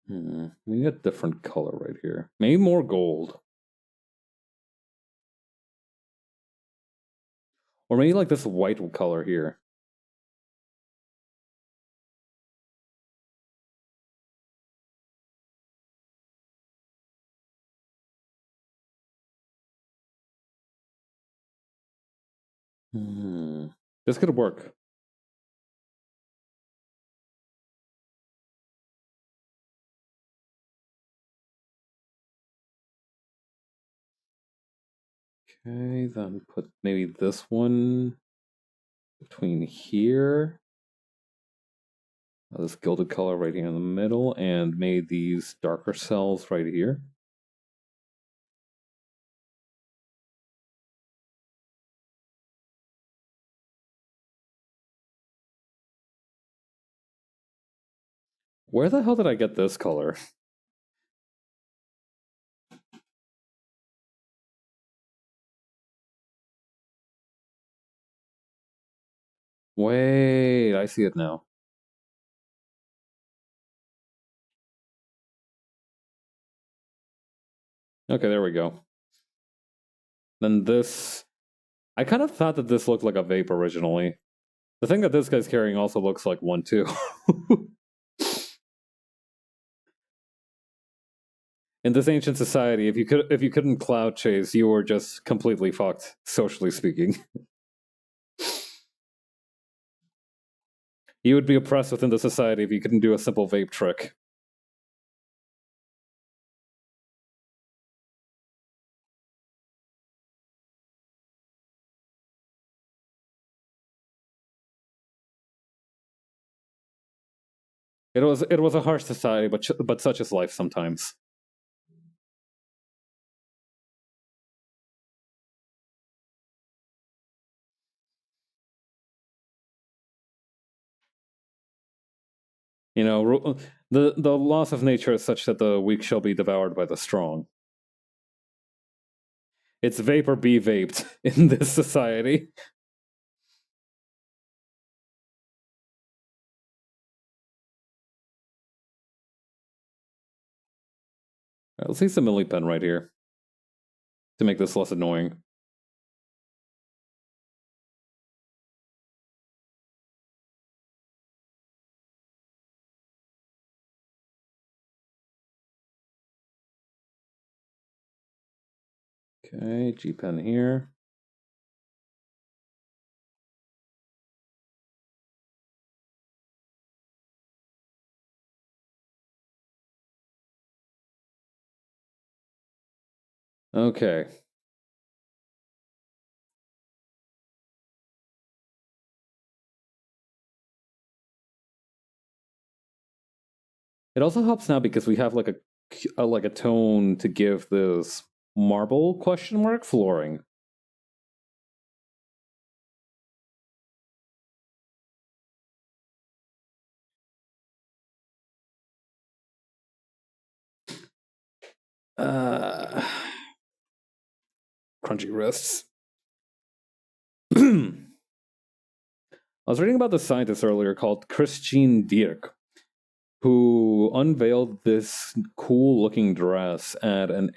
[SPEAKER 1] Hmm. We need a different color right here. Maybe more gold. Or maybe like this white color here. Hmm. This could work. Okay, then put maybe this one between here. This gilded color right here in the middle, and made these darker cells right here. Where the hell did I get this color? Wait, I see it now. Okay, there we go. Then this... I kind of thought that this looked like a vape originally. The thing that this guy's carrying also looks like one too. In this ancient society, if you couldn't cloud chase, you were just completely fucked, socially speaking. You would be oppressed within the society if you couldn't do a simple vape trick. It was a harsh society, but such is life sometimes. You know, the laws of nature is such that the weak shall be devoured by the strong. It's vape or be vaped in this society. Right, let's use the Milli pen right here to make this less annoying. Okay, G pen here. Okay. It also helps now because we have like a tone to give this marble question mark flooring. Crunchy wrists. I was reading about the scientist earlier called Christine Dierk, who unveiled this cool looking dress at an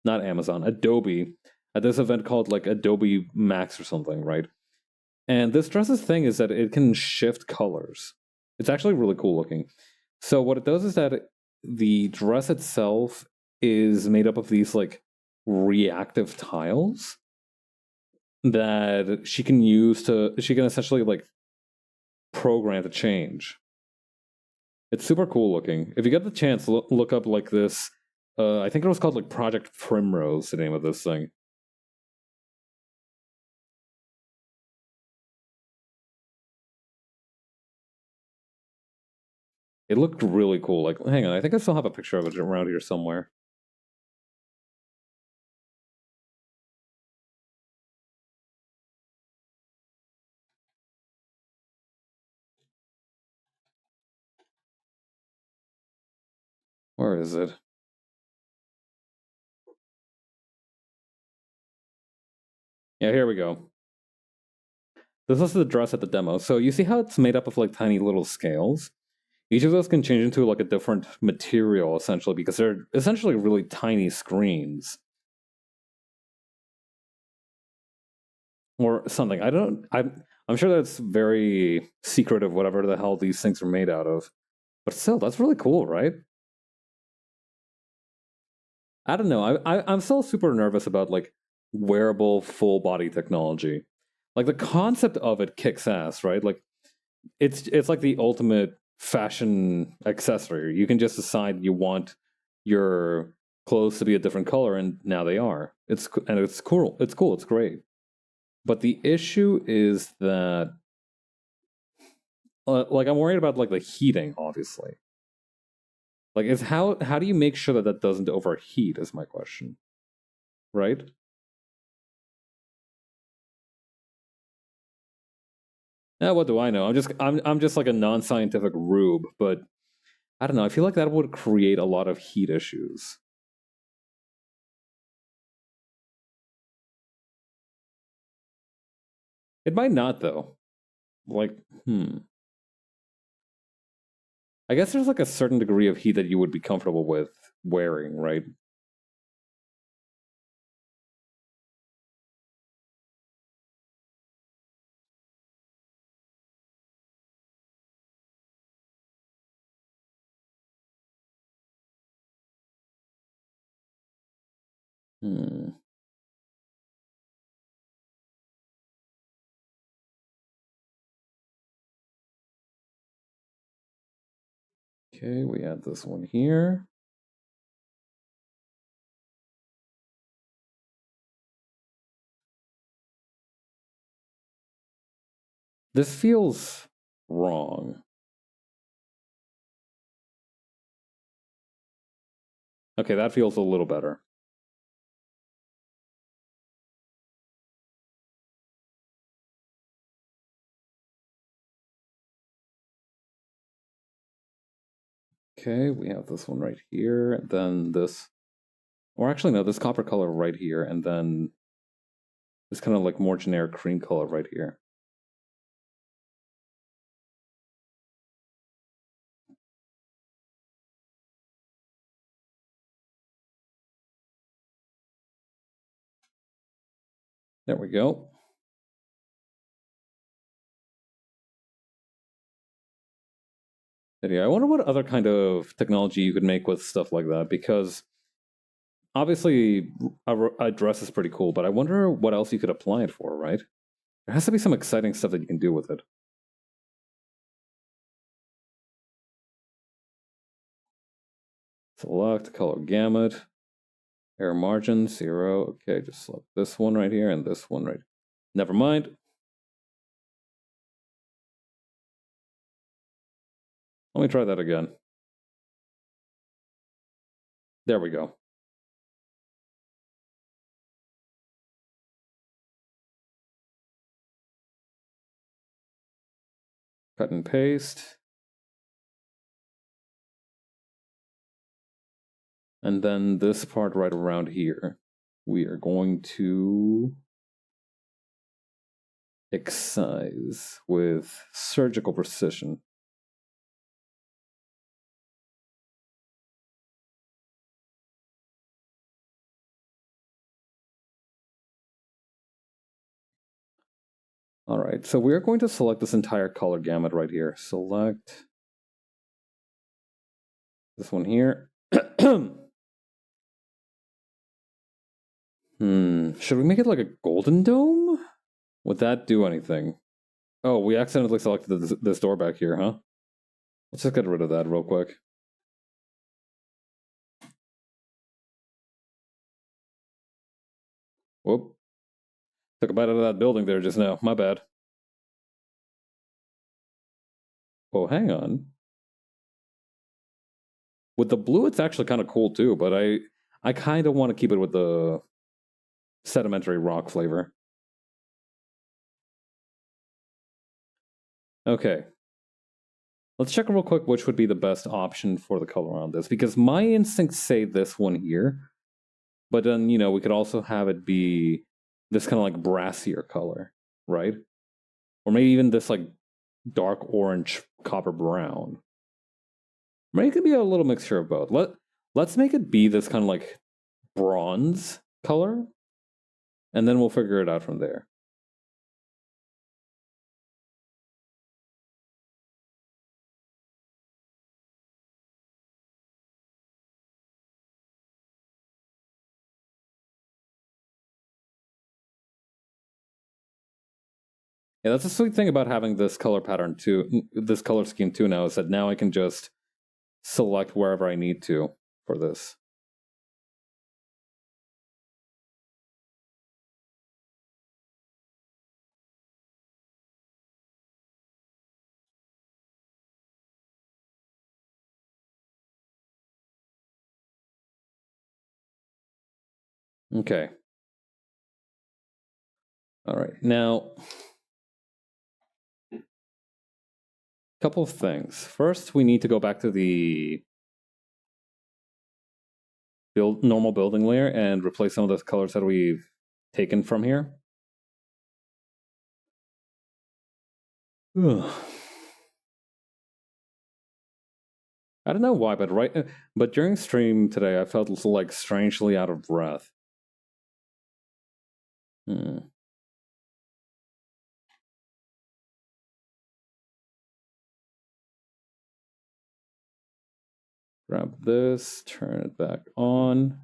[SPEAKER 1] Adobe, at this event called like Adobe Max or something, right? And this dress's thing is that it can shift colors. It's actually really cool looking. So what it does is that the dress itself is made up of these like reactive tiles that she can essentially like program to change. It's super cool looking. If you get the chance, look up like this. I think it was called like Project Primrose, the name of this thing. It looked really cool. Like, hang on, I think I still have a picture of it around here somewhere. Where is it? Yeah, here we go. This was the dress at the demo. So you see how it's made up of like tiny little scales? Each of those can change into like a different material essentially because they're essentially really tiny screens. Or something. I'm sure that's very secretive, whatever the hell these things are made out of. But still, that's really cool, right? I don't know. I'm still super nervous about like wearable full body technology. Like the concept of it kicks ass, right? Like it's like the ultimate fashion accessory. You can just decide you want your clothes to be a different color, and now they are. It's cool. It's cool. It's great. But the issue is that, like, I'm worried about like the heating, obviously. Like, is how do you make sure that that doesn't overheat? Is my question, right? Now, what do I know? I'm just like a non-scientific rube, but I don't know. I feel like that would create a lot of heat issues. It might not, though. Like, I guess there's like a certain degree of heat that you would be comfortable with wearing, right? Hmm. Okay, we add this one here. This feels wrong. Okay, that feels a little better. Okay, we have this one right here, and then this, or actually no, this copper color right here, and then this kind of like more generic cream color right here. There we go. Yeah, I wonder what other kind of technology you could make with stuff like that, because obviously a dress is pretty cool, but I wonder what else you could apply it for, right? There has to be some exciting stuff that you can do with it. Select color gamut, error margin 0. Okay, just select this one right here and this one right. Never mind. Let me try that again. There we go. Cut and paste. And then this part right around here, we are going to excise with surgical precision. All right, so we're going to select this entire color gamut right here. Select this one here. Should we make it like a golden dome? Would that do anything? Oh, we accidentally selected this door back here, huh? Let's just get rid of that real quick. Whoop. Took a bite out of that building there just now. My bad. Oh, hang on. With the blue, it's actually kind of cool too, but I kind of want to keep it with the sedimentary rock flavor. Okay. Let's check real quick which would be the best option for the color on this, because my instincts say this one here, but then, you know, we could also have it be this kind of like brassier color, right? Or maybe even this like dark orange copper brown. Maybe it could be a little mixture of both. Let's make it be this kind of like bronze color, and then we'll figure it out from there. Yeah, that's the sweet thing about having this color pattern too, this color scheme too now, is that now I can just select wherever I need to for this. Okay. All right. Now, a couple of things. First, we need to go back to the normal building layer and replace some of those colors that we've taken from here. Ugh. I don't know why, but during stream today, I felt like strangely out of breath. Grab this, turn it back on.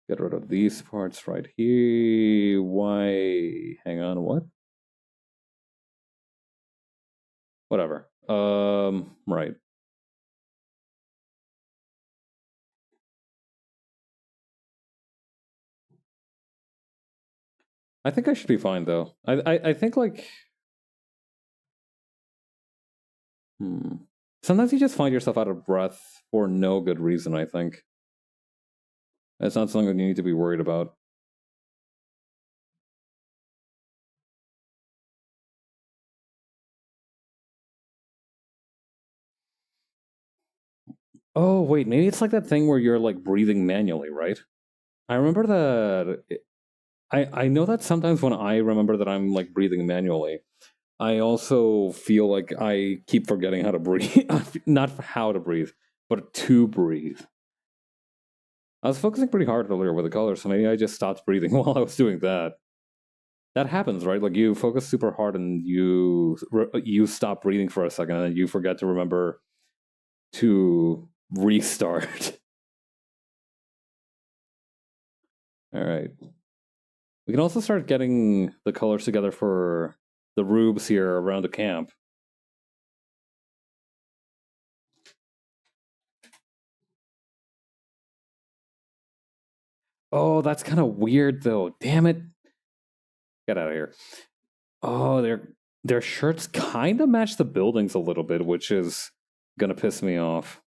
[SPEAKER 1] Get rid of these parts right here. Why? Hang on, what? Whatever. Right. I think I should be fine though. I think like sometimes you just find yourself out of breath for no good reason, I think. It's not something that you need to be worried about. Oh, wait, maybe it's like that thing where you're like breathing manually, right? I remember that. I know that sometimes when I remember that I'm like breathing manually, I also feel like I keep forgetting how to breathe. Not how to breathe, but to breathe. I was focusing pretty hard earlier with the colors, so maybe I just stopped breathing while I was doing that. That happens, right? Like you focus super hard and you stop breathing for a second, and you forget to remember to restart. All right. We can also start getting the colors together for the roofs here around the camp. Oh, that's kind of weird though. Damn it. Get out of here. Oh, their shirts kind of match the buildings a little bit, which is gonna piss me off.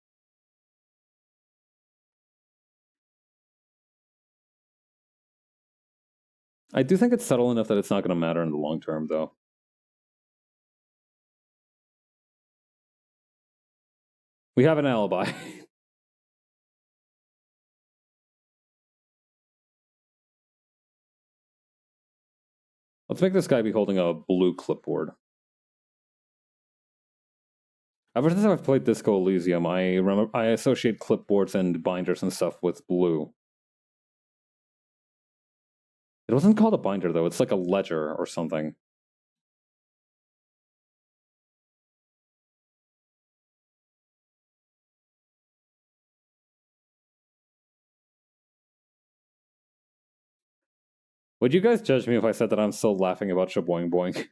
[SPEAKER 1] I do think it's subtle enough that it's not gonna matter in the long term, though. We have an alibi. Let's make this guy be holding a blue clipboard. Ever since I've played Disco Elysium, I associate clipboards and binders and stuff with blue. It wasn't called a binder though; it's like a ledger or something. Would you guys judge me if I said that I'm still laughing about Shaboing Boing?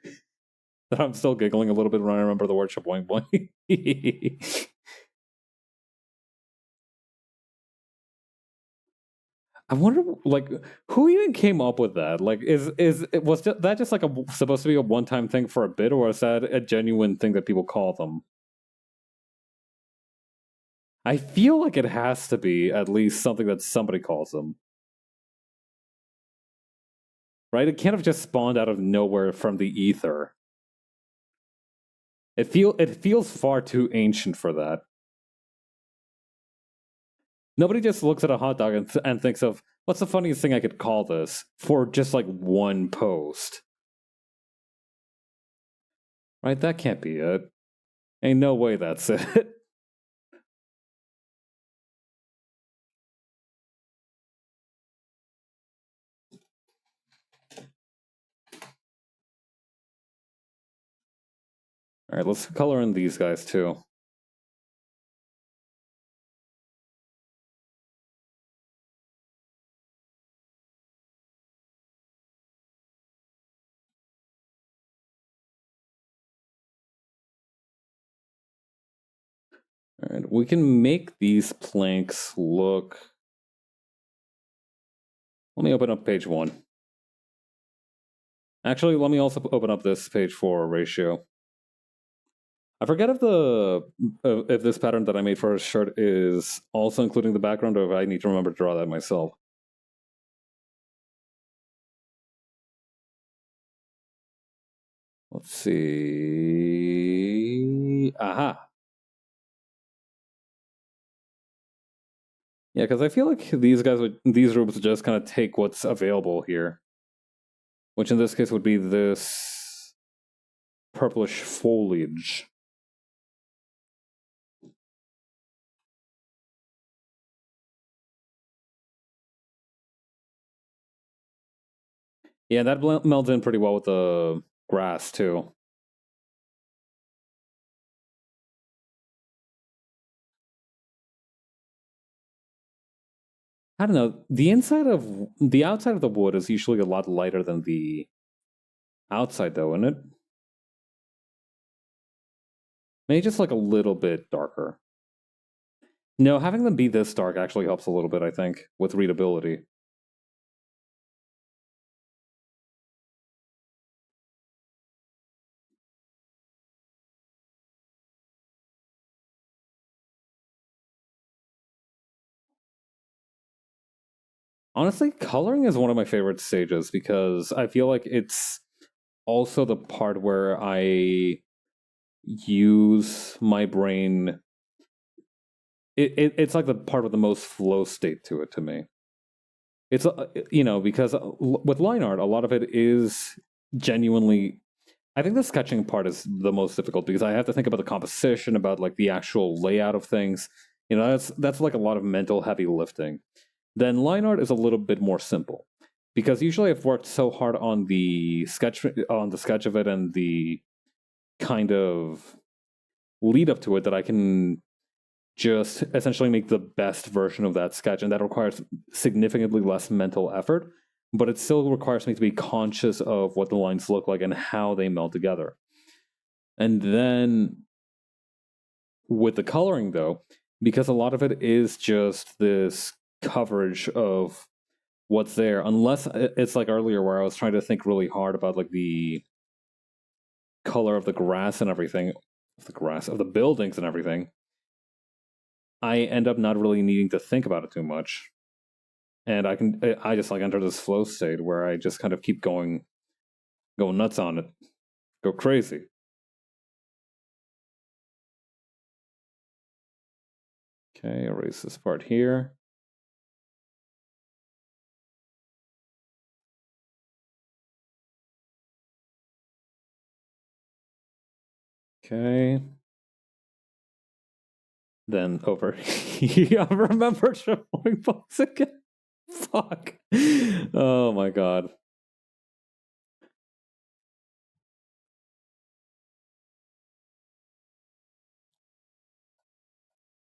[SPEAKER 1] That I'm still giggling a little bit when I remember the word Shaboing Boing? I wonder, like, who even came up with that? Like, was that just like supposed to be a one-time thing for a bit, or is that a genuine thing that people call them? I feel like it has to be at least something that somebody calls them, right? It can't have just spawned out of nowhere from the ether. It feels far too ancient for that. Nobody just looks at a hot dog and thinks of what's the funniest thing I could call this for just like one post. Right? That can't be it. Ain't no way that's it. All right, let's color in these guys too. All right, we can make these planks look. Let me open up page 1. Actually, let me also open up this page 4 ratio. I forget if this pattern that I made for a shirt is also including the background, or if I need to remember to draw that myself. Let's see. Aha. Yeah, because I feel like these rooms would just kind of take what's available here, which in this case would be this purplish foliage. Yeah, that melds in pretty well with the grass too. I don't know. The outside of the wood is usually a lot lighter than the outside, though, isn't it? Maybe just like a little bit darker. No, having them be this dark actually helps a little bit, I think, with readability. Honestly, coloring is one of my favorite stages because I feel like it's also the part where I use my brain. It's like the part with the most flow state to it to me. It's because with line art, a lot of it is genuinely. I think the sketching part is the most difficult because I have to think about the composition, about like the actual layout of things. That's like a lot of mental heavy lifting. Then line art is a little bit more simple because usually I've worked so hard on the sketch of it and the kind of lead up to it that I can just essentially make the best version of that sketch, and that requires significantly less mental effort, but it still requires me to be conscious of what the lines look like and how they meld together. And then with the coloring, though, because a lot of it is just this coverage of what's there, unless it's like earlier where I was trying to think really hard about like the color of the grass and everything, of the buildings and everything, I end up not really needing to think about it too much. And I just like enter this flow state where I just kind of keep going nuts on it, go crazy. Okay, erase this part here. Okay. Then over here, I remember showing box again. Fuck. Oh my god.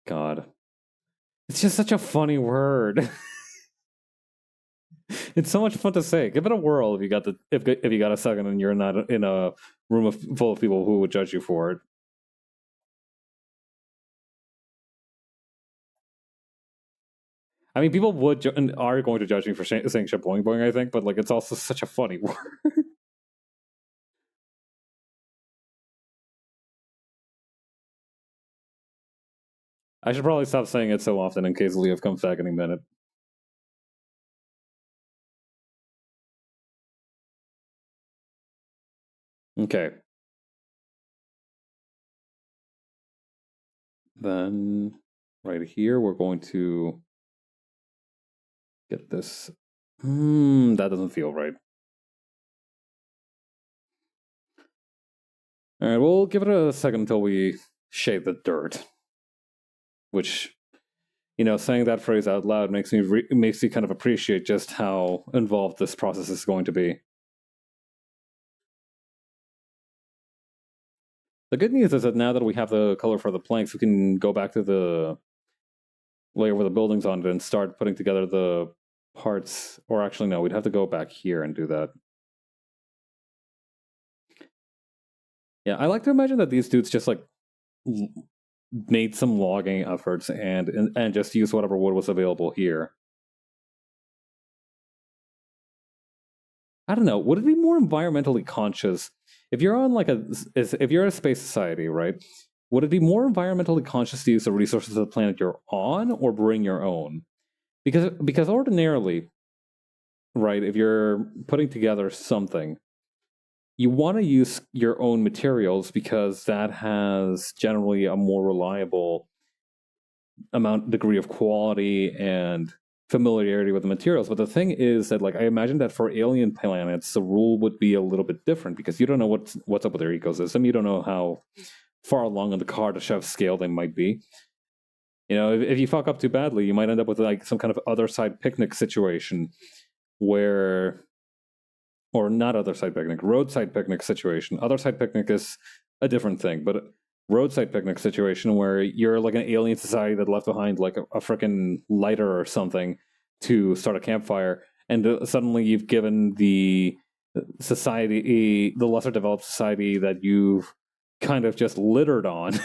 [SPEAKER 1] God. It's just such a funny word. It's so much fun to say. Give it a whirl if you got a second and you're not in a room full of people who would judge you for it. I mean, people would and are going to judge me for saying shaboing boing, I think, but like it's also such a funny word. I should probably stop saying it so often in case Leo comes back any minute. Okay. Then right here, we're going to get this. That doesn't feel right. All right, we'll give it a second until we shave the dirt. Which, saying that phrase out loud makes me kind of appreciate just how involved this process is going to be. The good news is that now that we have the color for the planks, we can go back to the layer with the buildings on it and start putting together the parts. Or actually, no, we'd have to go back here and do that. Yeah, I like to imagine that these dudes just like made some logging efforts and just used whatever wood was available here. I don't know. Would it be more environmentally conscious if you're on if you're a space society, right? Would it be more environmentally conscious to use the resources of the planet you're on or bring your own? Because ordinarily, right, if you're putting together something, you want to use your own materials because that has generally a more reliable degree of quality and familiarity with the materials. But the thing is that, like, I imagine that for alien planets, the rule would be a little bit different because you don't know what's up with their ecosystem. You don't know how far along on the Kardashev scale they might be. You know, if you fuck up too badly, you might end up with like some kind of other side picnic situation where, or not other side picnic, roadside picnic situation. Other side picnic is a different thing, but roadside picnic situation where you're like an alien society that left behind like a freaking lighter or something to start a campfire, and suddenly you've given the society, the lesser developed society that you've kind of just littered on,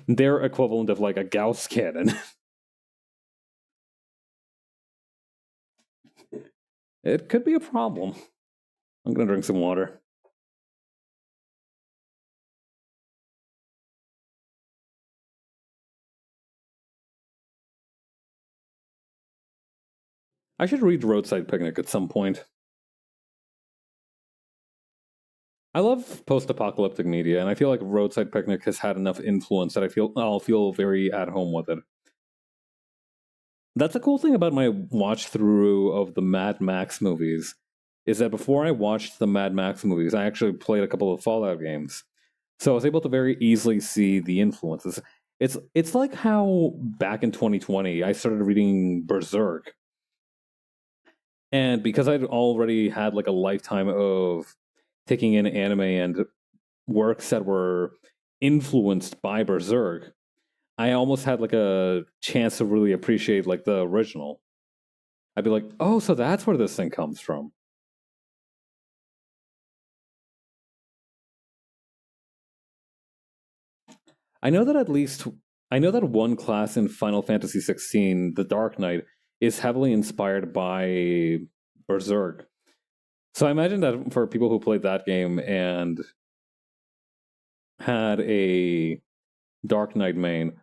[SPEAKER 1] their equivalent of like a Gauss cannon. It could be a problem. I'm gonna drink some water. I should read Roadside Picnic at some point. I love post-apocalyptic media, and I feel like Roadside Picnic has had enough influence that I'll feel very at home with it. That's a cool thing about my watch through of the Mad Max movies, is that before I watched the Mad Max movies, I actually played a couple of Fallout games. So I was able to very easily see the influences. It's like how back in 2020 I started reading Berserk. And because I'd already had like a lifetime of taking in anime and works that were influenced by Berserk, I almost had like a chance to really appreciate like the original. I'd be like, oh, so that's where this thing comes from. I know that at least I know that one class in Final Fantasy 16, the Dark Knight, is heavily inspired by Berserk. So I imagine that for people who played that game and had a Dark Knight main,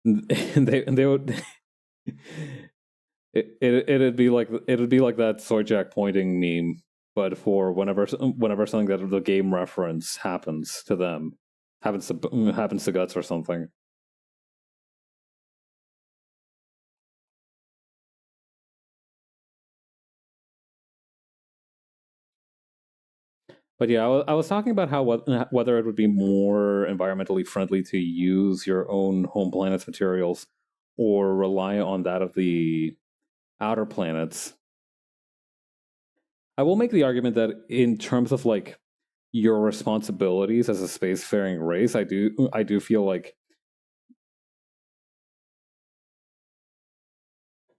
[SPEAKER 1] they would it'd be like that Soy Jack pointing meme, but for whenever something that the game reference happens to them, happens to Guts or something. But yeah, I was talking about how whether it would be more environmentally friendly to use your own home planet's materials or rely on that of the outer planets. I will make the argument that in terms of like your responsibilities as a spacefaring race, I do feel like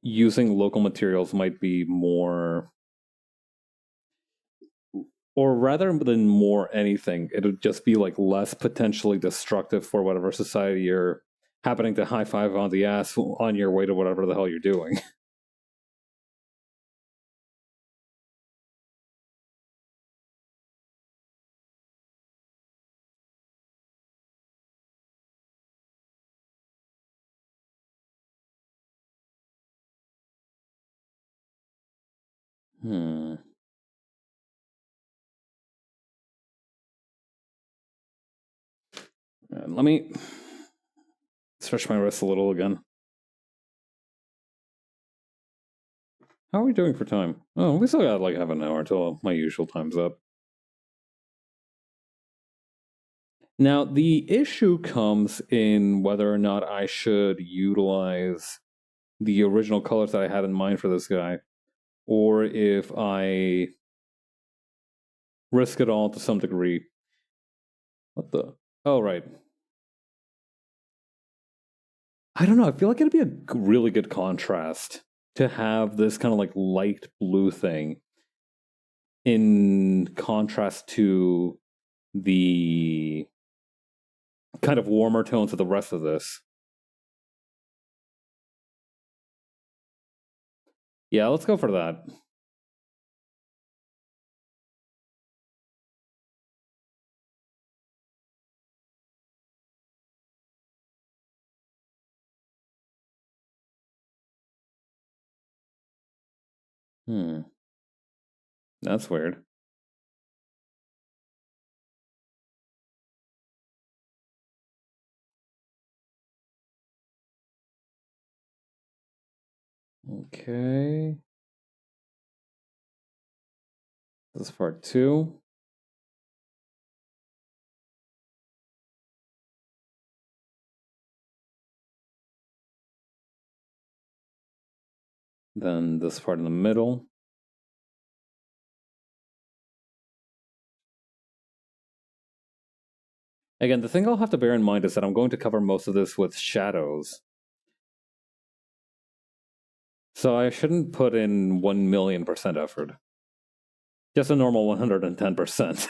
[SPEAKER 1] using local materials might be more, or rather than more anything, it would just be like less potentially destructive for whatever society you're happening to high five on the ass on your way to whatever the hell you're doing. Hmm. Let me stretch my wrist a little again. How are we doing for time? Oh, we still got like half an hour till my usual time's up. Now, the issue comes in whether or not I should utilize the original colors that I had in mind for this guy, or if I risk it all to some degree. What the? Oh, right. I don't know. I feel like it'd be a really good contrast to have this kind of like light blue thing in contrast to the kind of warmer tones of the rest of this. Yeah, let's go for that. Hmm. That's weird. Okay. This is part 2. Then this part in the middle. Again, the thing I'll have to bear in mind is that I'm going to cover most of this with shadows. So I shouldn't put in 1,000,000% effort. Just a normal 110%.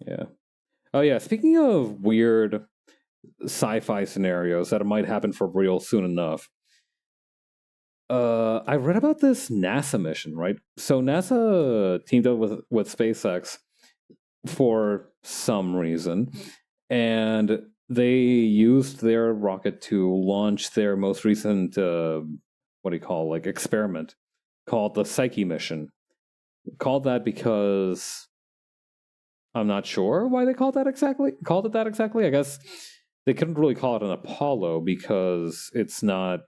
[SPEAKER 1] Yeah. Oh yeah, speaking of weird sci-fi scenarios that might happen for real soon enough. I read about this NASA mission, right? So NASA teamed up with SpaceX for some reason, and they used their rocket to launch their most recent what do you call, like, experiment called the Psyche mission. Called that because I'm not sure why they called it that exactly. I guess they couldn't really call it an Apollo because it's not.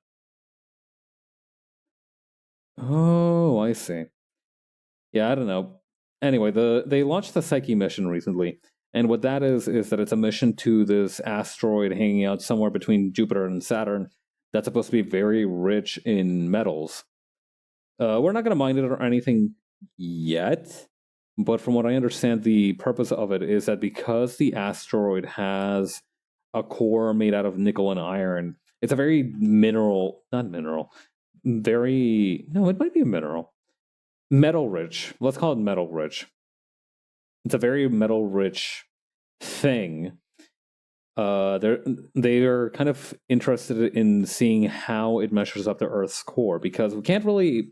[SPEAKER 1] Oh, I see. Yeah, I don't know. Anyway, they launched the Psyche mission recently, and what that is that it's a mission to this asteroid hanging out somewhere between Jupiter and Saturn that's supposed to be very rich in metals. We're not going to mine it or anything yet, but from what I understand, the purpose of it is that because the asteroid has a core made out of nickel and iron, it's a very not mineral, very, no, it might be a mineral. Metal rich. Let's call it metal rich. It's a very metal rich thing. They're kind of interested in seeing how it measures up to Earth's core, because we can't really.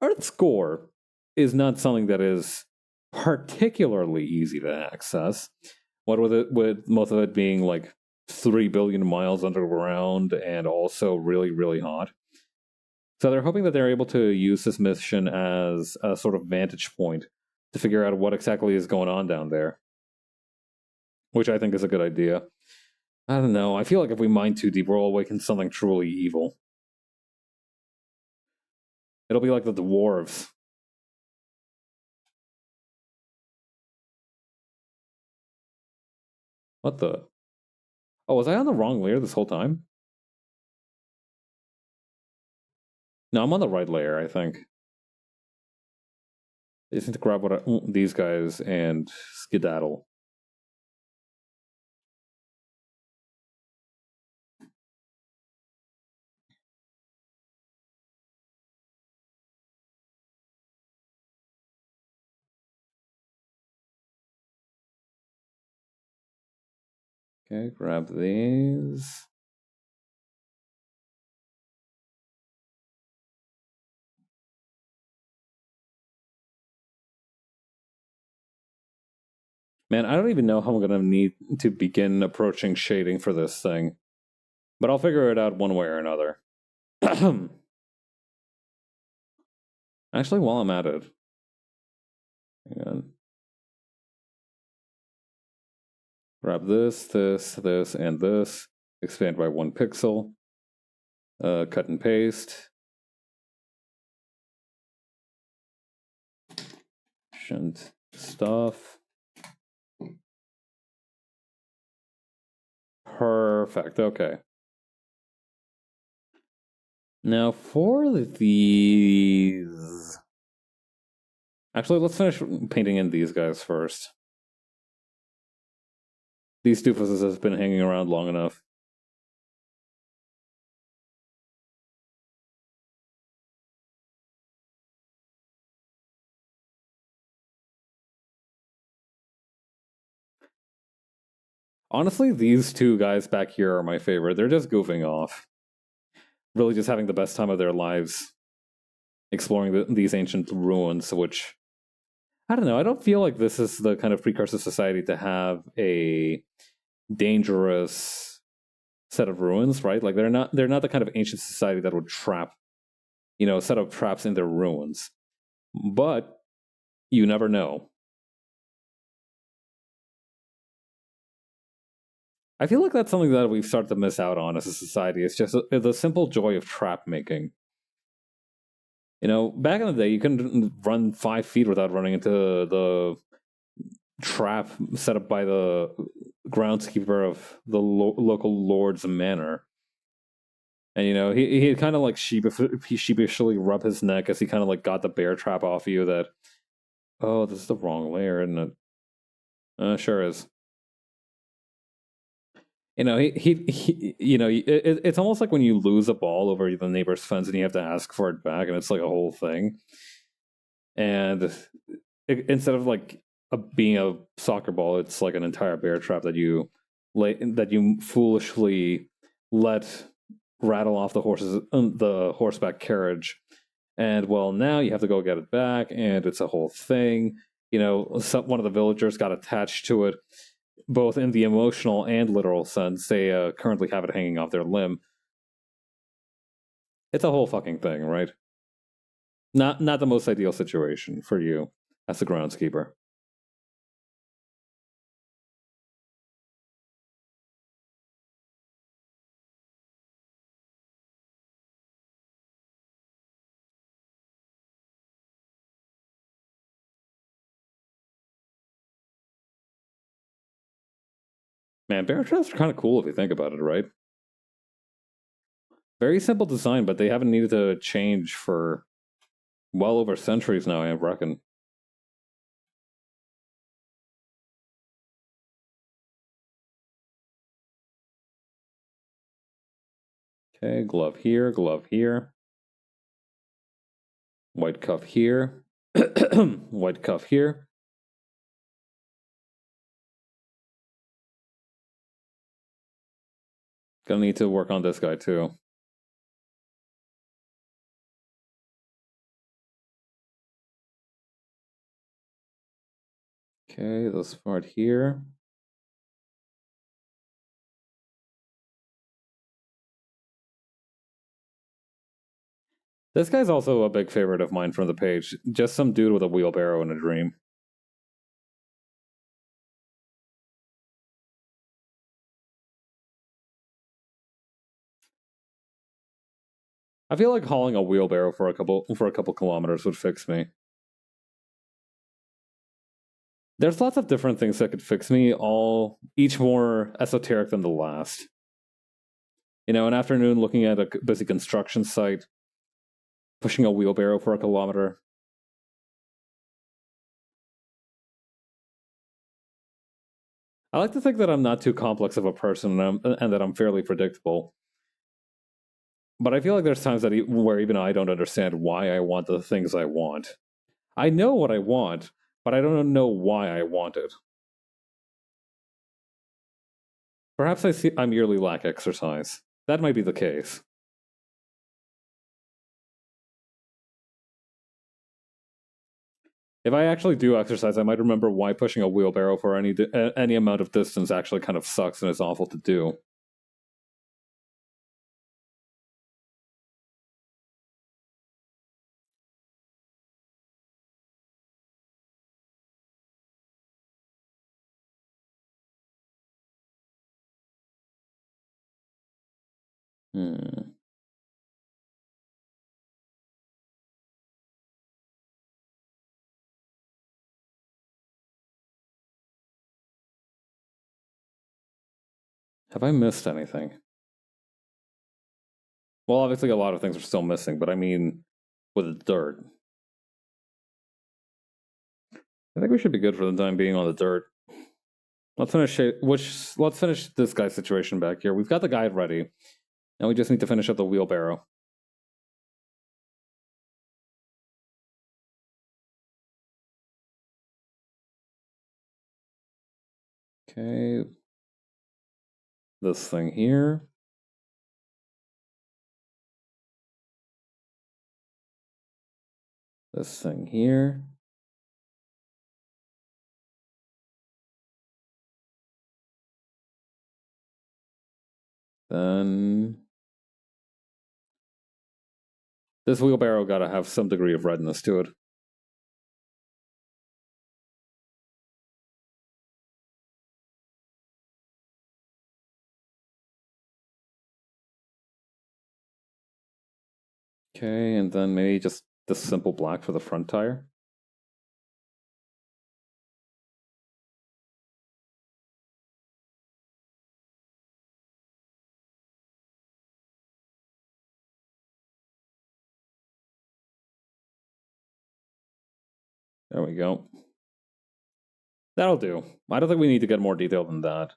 [SPEAKER 1] Earth's core is not something that is particularly easy to access. What with most of it being like 3 billion miles underground and also really, really hot. So they're hoping that they're able to use this mission as a sort of vantage point to figure out what exactly is going on down there, which I think is a good idea. I don't know. I feel like if we mine too deep, we'll awaken something truly evil. It'll be like the dwarves. What the? Oh, was I on the wrong layer this whole time? No, I'm on the right layer, I think. I just need to grab these guys and skedaddle. Okay, grab these. Man, I don't even know how I'm gonna need to begin approaching shading for this thing. But I'll figure it out one way or another. Actually, while I'm at it, hang on. Grab this, and this. Expand by 1 pixel. Cut and paste. Shunt stuff. Perfect, okay. Now for these... Actually, let's finish painting in these guys first. These doofuses have been hanging around long enough. Honestly, these two guys back here are my favorite. They're just goofing off. Really just having the best time of their lives. Exploring these ancient ruins, which... I don't know, I don't feel like this is the kind of precursor society to have a dangerous set of ruins, right? Like they're not the kind of ancient society that would set up traps in their ruins. But you never know. I feel like that's something that we've started to miss out on as a society. It's just the simple joy of trap making. Back in the day, you couldn't run 5 feet without running into the trap set up by the groundskeeper of the local lord's manor. And he kind of like sheepishly rub his neck as he kind of like got the bear trap off you. That, oh, this is the wrong layer, isn't it? Sure is. It's almost like when you lose a ball over the neighbor's fence and you have to ask for it back, and it's like a whole thing. And instead of like being a soccer ball, it's like an entire bear trap that you foolishly let rattle off the horseback carriage. And well, now you have to go get it back, and it's a whole thing. One of the villagers got attached to it, both in the emotional and literal sense. They currently have it hanging off their limb. It's a whole fucking thing, right? Not the most ideal situation for you as the groundskeeper. Man, bear traps are kind of cool if you think about it, right? Very simple design, but they haven't needed to change for well over centuries now, I reckon. Okay, glove here, glove here. White cuff here. White cuff here. Gonna need to work on this guy too. Okay, this part here. This guy's also a big favorite of mine from the page. Just some dude with a wheelbarrow in a dream. I feel like hauling a wheelbarrow for a couple kilometers would fix me. There's lots of different things that could fix me, each more esoteric than the last. An afternoon looking at a busy construction site, pushing a wheelbarrow for a kilometer. I like to think that I'm not too complex of a person and that I'm fairly predictable. But I feel like there's times where even I don't understand why I want the things I want. I know what I want, but I don't know why I want it. Perhaps I merely lack exercise. That might be the case. If I actually do exercise, I might remember why pushing a wheelbarrow for any amount of distance actually kind of sucks and is awful to do. Hmm. Have I missed anything? Well, obviously a lot of things are still missing, but I mean, with the dirt. I think we should be good for the time being on the dirt. Let's finish this guy's situation back here. We've got the guide ready. Now we just need to finish up the wheelbarrow. Okay. This thing here. This thing here. Then this wheelbarrow gotta have some degree of redness to it. Okay, and then maybe just the simple black for the front tire. There we go. That'll do. I don't think we need to get more detail than that.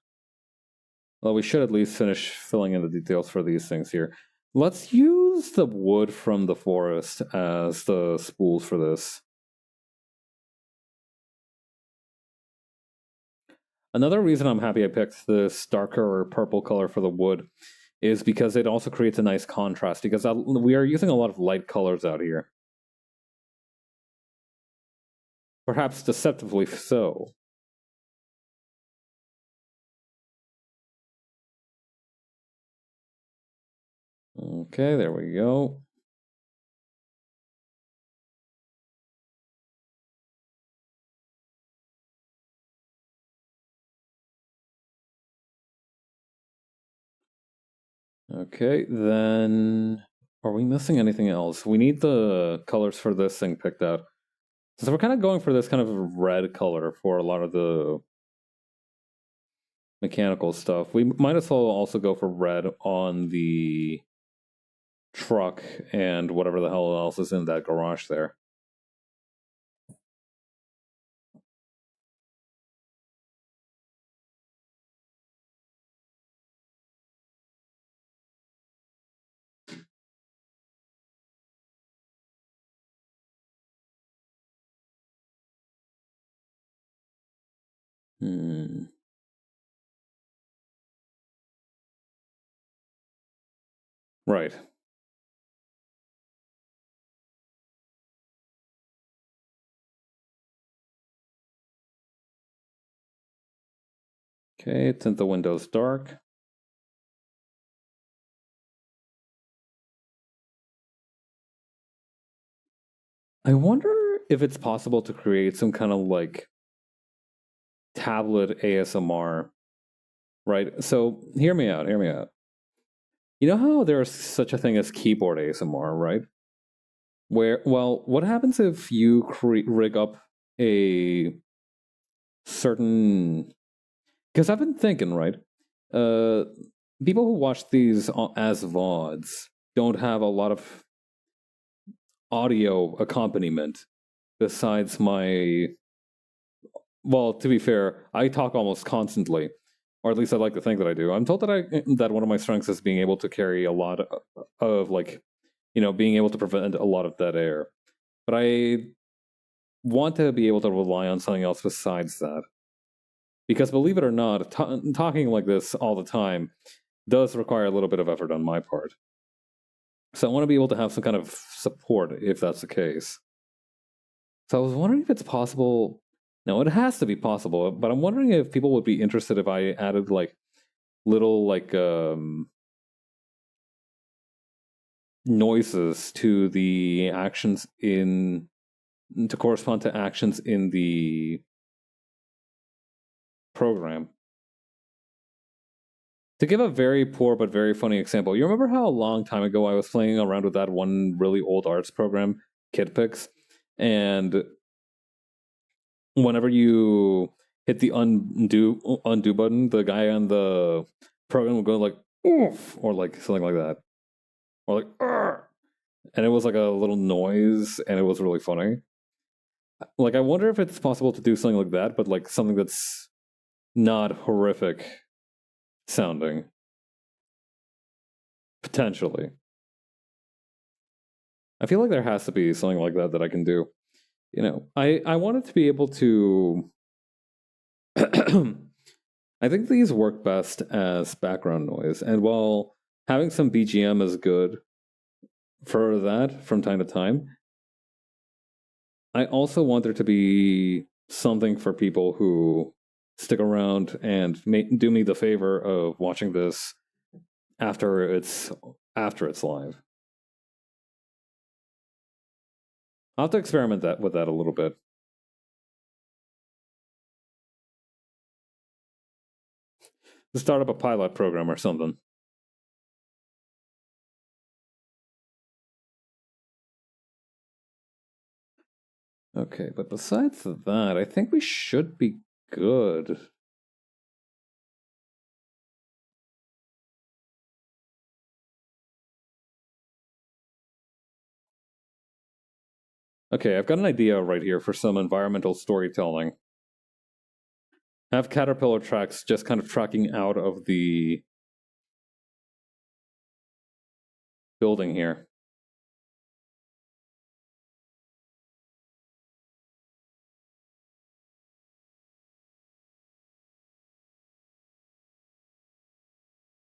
[SPEAKER 1] Well, we should at least finish filling in the details for these things here. Let's use the wood from the forest as the spools for this. Another reason I'm happy I picked this darker purple color for the wood is because it also creates a nice contrast, because we are using a lot of light colors out here. Perhaps deceptively so. Okay, there we go. Okay, then are we missing anything else? We need the colors for this thing picked out. So we're kind of going for this kind of red color for a lot of the mechanical stuff. We might as well also go for red on the truck and whatever the hell else is in that garage there. Right. Okay, tint the windows dark. I wonder if it's possible to create some kind of like tablet ASMR, right? So hear me out, hear me out. You know how there's such a thing as keyboard ASMR, right? Where, well, what happens if you rig up a certain. Because I've been thinking, right? Uh, People who watch these as VODs don't have a lot of audio accompaniment besides my. Well, to be fair, I talk almost constantly, or at least I like to think that I do. I'm told that one of my strengths is being able to carry a lot of like, being able to prevent a lot of dead air. But I want to be able to rely on something else besides that. Because believe it or not, talking like this all the time does require a little bit of effort on my part. So I want to be able to have some kind of support if that's the case. So I was wondering if it's possible. No, it has to be possible, but I'm wondering if people would be interested if I added like little like noises to the actions to correspond to actions in the program. To give a very poor but very funny example, you remember how a long time ago I was playing around with that one really old arts program, KidPix, and whenever you hit the undo button, the guy on the program will go like oof or like something like that, or like arr! And it was like a little noise, and it was really funny. Like I wonder if it's possible to do something like that, but like something that's not horrific sounding. Potentially. I feel like there has to be something like that I can do. I wanted to be able to. I think these work best as background noise, and while having some BGM is good for that from time to time, I also want there to be something for people who stick around and do me the favor of watching this after it's live. I'll have to experiment with that a little bit. To start up a pilot program or something. Okay, but besides that, I think we should be good. Okay, I've got an idea right here for some environmental storytelling. Have caterpillar tracks just kind of tracking out of the building here.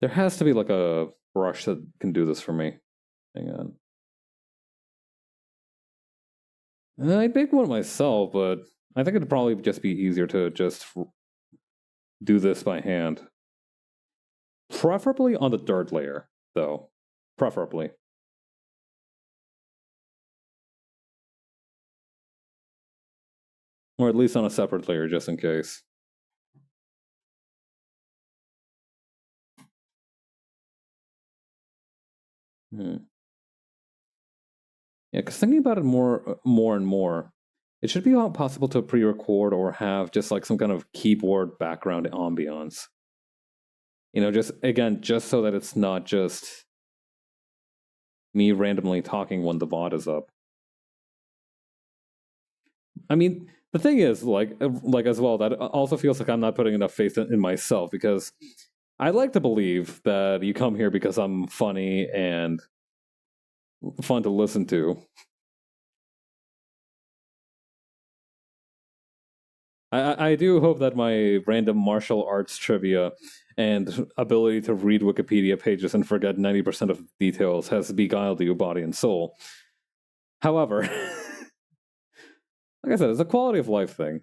[SPEAKER 1] There has to be like a brush that can do this for me. Hang on. I'd make one myself, but I think it'd probably just be easier to just do this by hand. Preferably on the dirt layer, though. Preferably. Or at least on a separate layer, just in case. Yeah, because thinking about it more and more, it should be possible to pre-record or have just like some kind of keyboard background ambiance. Just so that it's not just me randomly talking when the VOD is up. I mean, the thing is, like as well, that also feels like I'm not putting enough faith in myself, because I like to believe that you come here because I'm funny and fun to listen to. I do hope that my random martial arts trivia and ability to read Wikipedia pages and forget 90% of details has beguiled you body and soul. However, like I said, it's a quality of life thing.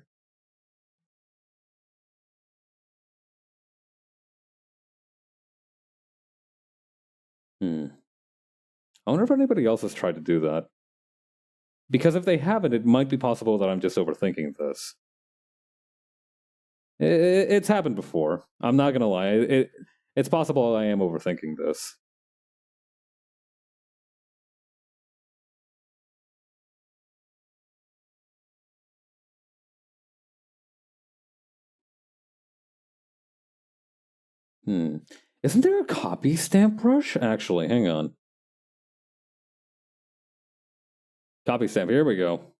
[SPEAKER 1] I wonder if anybody else has tried to do that. Because if they haven't, it might be possible that I'm just overthinking this. It's happened before. I'm not gonna lie. It's possible I am overthinking this. Isn't there a copy stamp brush? Actually, hang on. Copy stamp, here we go.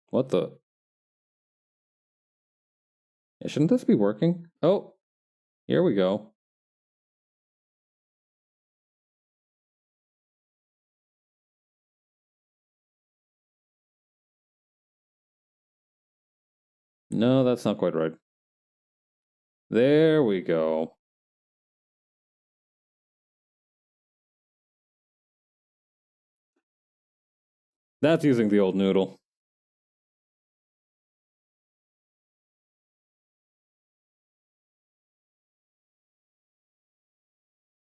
[SPEAKER 1] What the? Yeah, shouldn't this be working? Oh, here we go. No, that's not quite right. There we go. That's using the old noodle.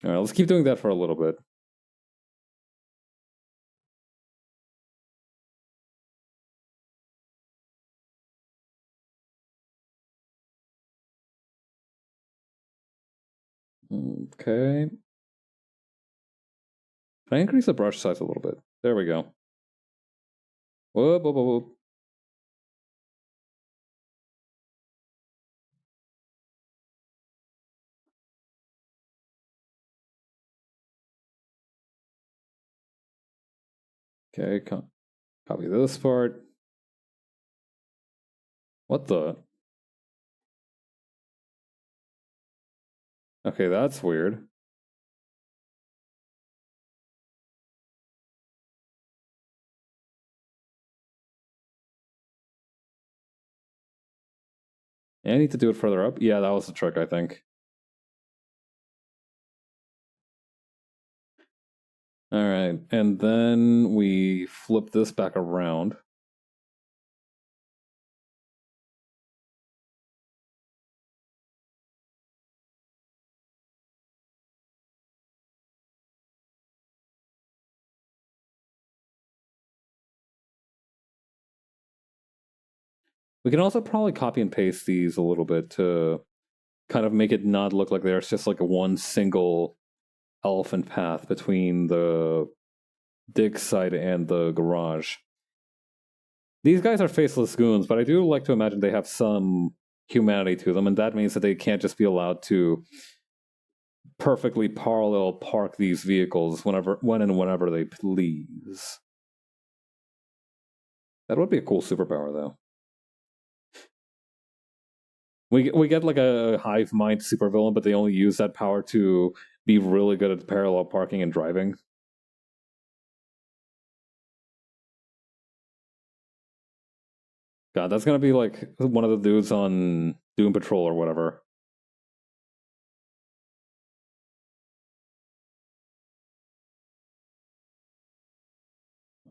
[SPEAKER 1] Alright, let's keep doing that for a little bit. Okay. Can I increase the brush size a little bit? There we go. Whoop, whoop, whoop, whoop. Okay, copy this part. What the? Okay, that's weird. Yeah, I need to do it further up. Yeah, that was the trick, I think. Alright, and then we flip this back around. We can also probably copy and paste these a little bit to kind of make it not look like there's just like a one single elephant path between the dig site and the garage. These guys are faceless goons, but I do like to imagine they have some humanity to them, and that means that they can't just be allowed to perfectly parallel park these vehicles when and whenever they please. That would be a cool superpower, though. We get like a hive mind supervillain, but they only use that power to be really good at parallel parking and driving. God, that's gonna be like one of the dudes on Doom Patrol or whatever.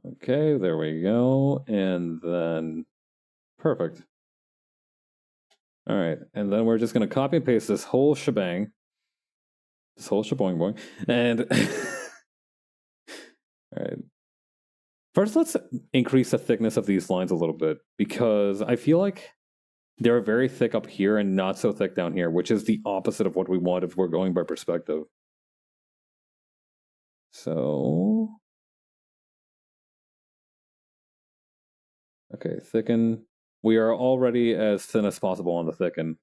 [SPEAKER 1] Okay, there we go. And then perfect. All right, and then we're just gonna copy and paste this whole shebang. This whole sheboing boing. And all right. First, let's increase the thickness of these lines a little bit because I feel like they're very thick up here and not so thick down here, which is the opposite of what we want if we're going by perspective. So, okay, thicken. We are already as thin as possible on the thicken.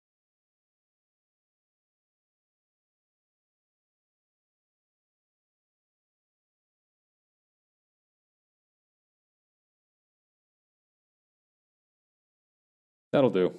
[SPEAKER 1] That'll do.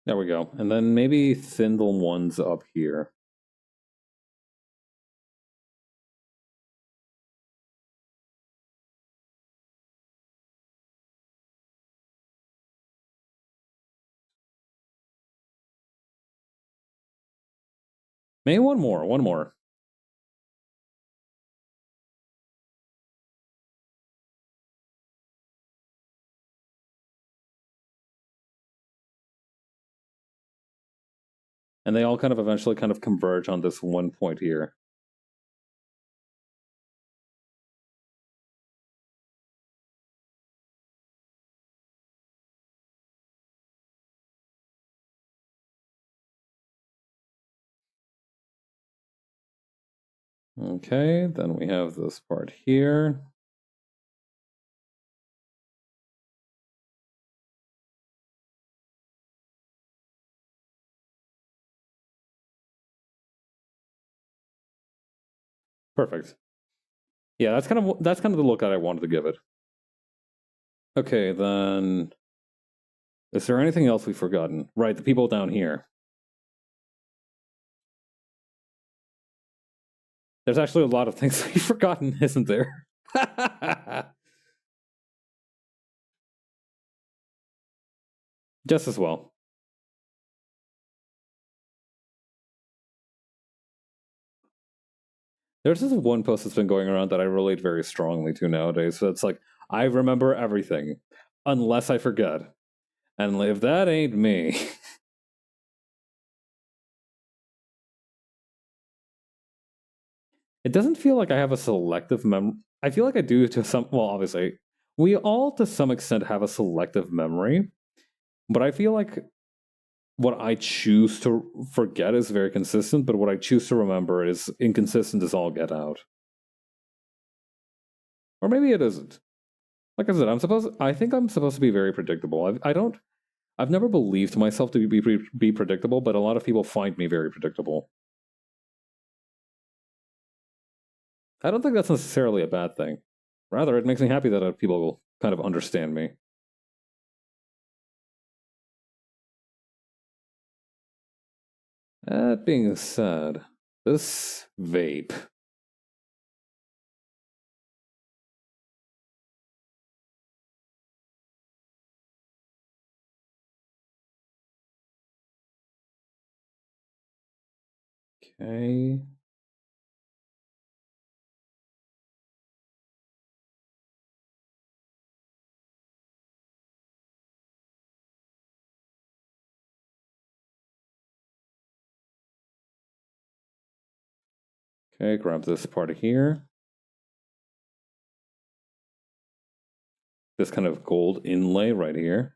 [SPEAKER 1] There we go. And then maybe thin the ones up here. Maybe one more, one more. And they all kind of eventually kind of converge on this one point here. Okay, then we have this part here. Perfect. Yeah, that's kind of the look that I wanted to give it. Okay, then is there anything else we've forgotten? Right, the people down here. There's actually a lot of things we've forgotten, isn't there? Just as well. There's this one post that's been going around that I relate very strongly to nowadays. So it's like, I remember everything, unless I forget. And if that ain't me. It doesn't feel like I have a selective memory. I feel like I do to some, well, obviously, we all to some extent have a selective memory, but I feel like what I choose to forget is very consistent, but what I choose to remember is inconsistent as all get out. Or maybe it isn't. Like I said, I think I'm supposed to be very predictable. I've never believed myself to be predictable, but a lot of people find me very predictable. I don't think that's necessarily a bad thing. Rather, it makes me happy that people will kind of understand me. That being said, this vape. Okay. Okay, grab this part here. This kind of gold inlay right here.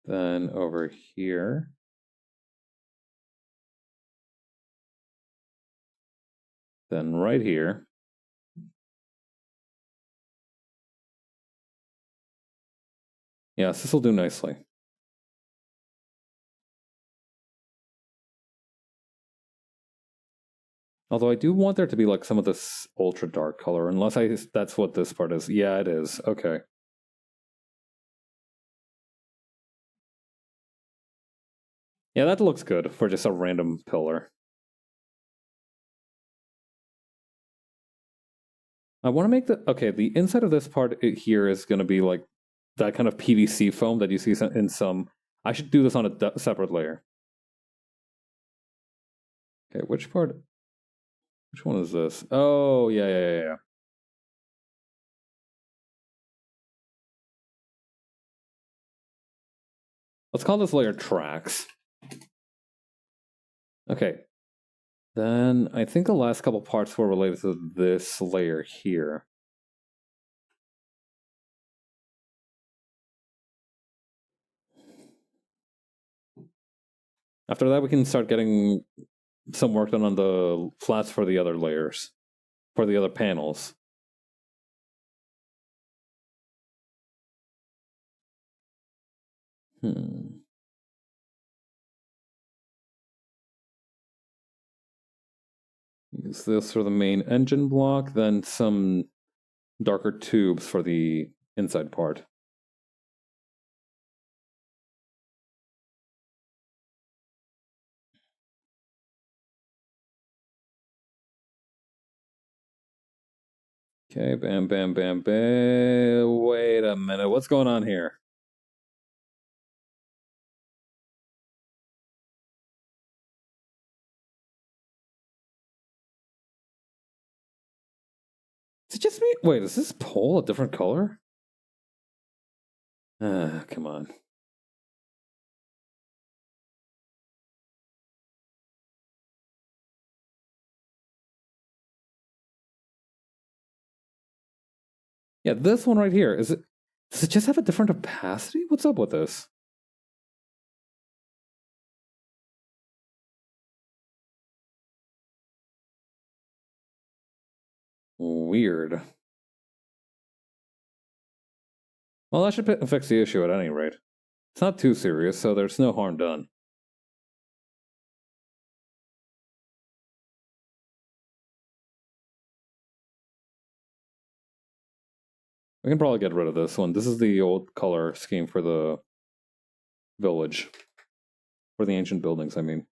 [SPEAKER 1] Then over here. Then right here. Yes, this will do nicely. Although I do want there to be like some of this ultra dark color, unless that's what this part is. Yeah, it is. Okay. Yeah, that looks good for just a random pillar. I want to make the inside of this part here is going to be like that kind of PVC foam that you see in some. I should do this on a separate layer. Okay, which part? Which one is this? Oh, yeah. Let's call this layer tracks. Okay. Then I think the last couple parts were related to this layer here. After that, we can start getting some work done on the flats for the other layers, for the other panels. Use this for the main engine block, then some darker tubes for the inside part. Okay, bam, bam, bam, bam. Wait a minute, what's going on here? Is it just me? Wait, is this pole a different color? Come on. Yeah, this one right here, does it just have a different opacity? What's up with this? Weird. Well, that should fix the issue at any rate. It's not too serious, so there's no harm done. We can probably get rid of this one. This is the old color scheme for the village. For the ancient buildings, I mean.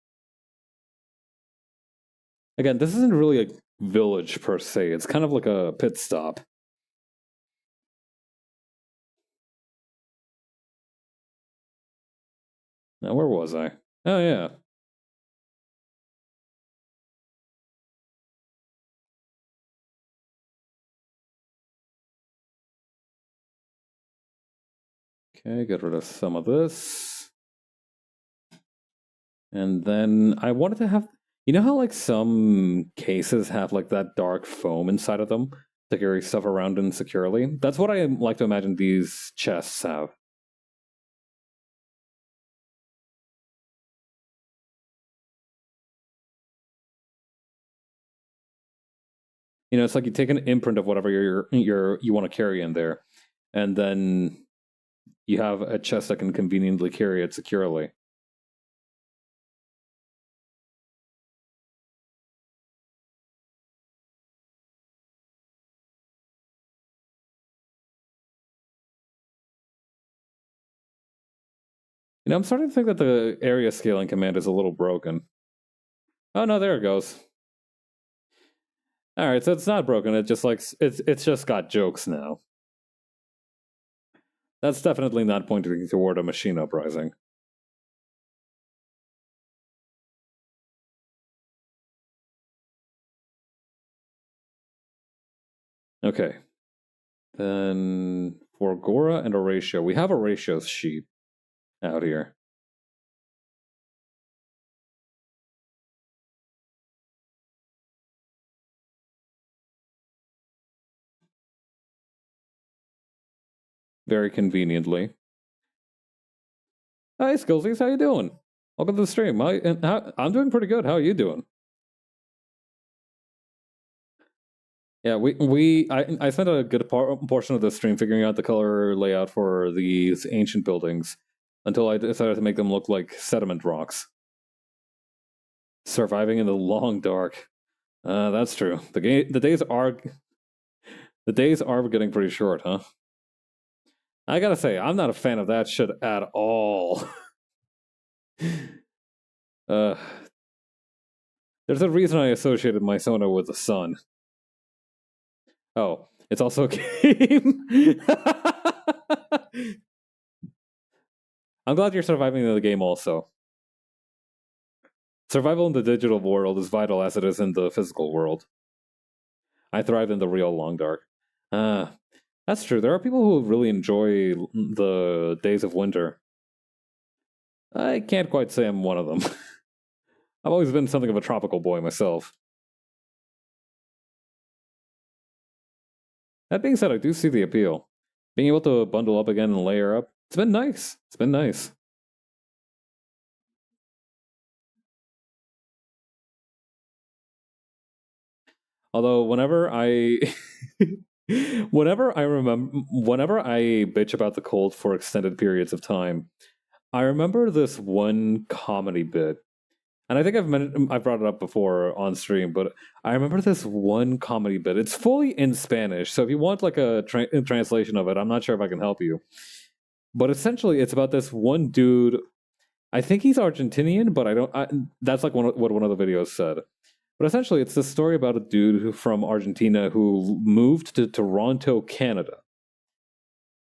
[SPEAKER 1] Again, this isn't really a village per se. It's kind of like a pit stop. Now, where was I? Oh, yeah. Okay, get rid of some of this. And then I wanted to have... You know how, like, some cases have, like, that dark foam inside of them to carry stuff around insecurely? That's what I like to imagine these chests have. You know, it's like you take an imprint of whatever you want to carry in there, and then you have a chest that can conveniently carry it securely. You know, I'm starting to think that the area scaling command is a little broken. Oh no, there it goes. All right, so it's not broken. It just like it's just got jokes now. That's definitely not pointing toward a machine uprising. Okay. Then for Gora and a ratio, we have a ratio sheet out here. Very conveniently. Hi, Skillsies, how you doing? Welcome to the stream. I'm doing pretty good. How are you doing? Yeah, I spent a good portion of the stream figuring out the color layout for these ancient buildings until I decided to make them look like sediment rocks. Surviving in the long dark. That's true. The days are getting pretty short, huh? I gotta say, I'm not a fan of that shit at all. There's a reason I associated my Sona with the sun. Oh, it's also a game. I'm glad you're surviving the game also. Survival in the digital world is vital as it is in the physical world. I thrive in the real long dark. That's true. There are people who really enjoy the days of winter. I can't quite say I'm one of them. I've always been something of a tropical boy myself. That being said, I do see the appeal. Being able to bundle up again and layer up, it's been nice. It's been nice. Although whenever I whenever I bitch about the cold for extended periods of time, I remember this one comedy bit. And I think I've brought it up before on stream, but I remember this one comedy bit. It's fully in Spanish, so if you want like a translation of it, I'm not sure if I can help you. But essentially, it's about this one dude. I think he's Argentinian, but I don't. That's like what one of the videos said. But essentially, it's this story about a dude from Argentina who moved to Toronto, Canada.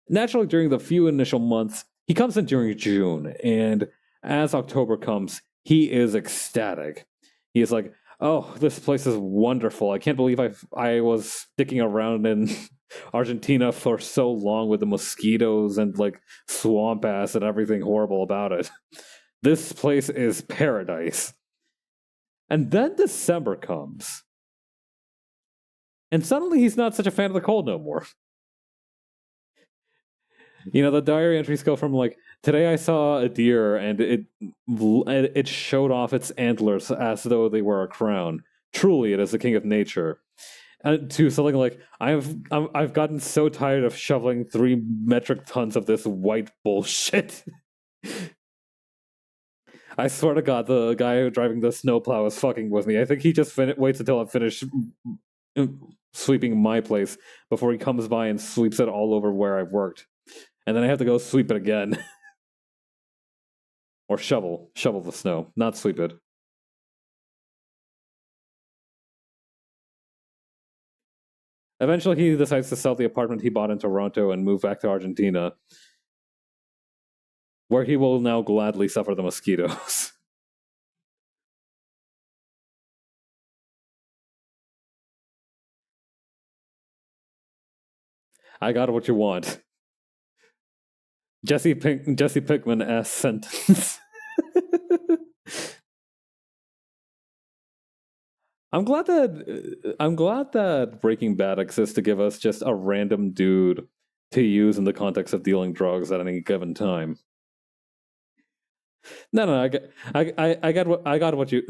[SPEAKER 1] Naturally, during the few initial months, he comes in during June, and as October comes, he is ecstatic. He is like, "Oh, this place is wonderful! I can't believe I was sticking around in Argentina for so long with the mosquitoes and like swamp ass and everything horrible about it. This place is paradise." And then December comes, and suddenly he's not such a fan of the cold no more. You know, the diary entries go from like, today I saw a deer and it showed off its antlers as though they were a crown. Truly, it is the king of nature. To something like, I've gotten so tired of shoveling 3 metric tons of this white bullshit. I swear to God, the guy driving the snowplow is fucking with me. I think he just waits until I finish sweeping my place before he comes by and sweeps it all over where I've worked. And then I have to go sweep it again. Or shovel the snow, not sweep it. Eventually, he decides to sell the apartment he bought in Toronto and move back to Argentina, where he will now gladly suffer the mosquitoes. I got what you want. Jesse Pinkman S sentence. I'm glad that Breaking Bad exists to give us just a random dude to use in the context of dealing drugs at any given time. No, I got what you.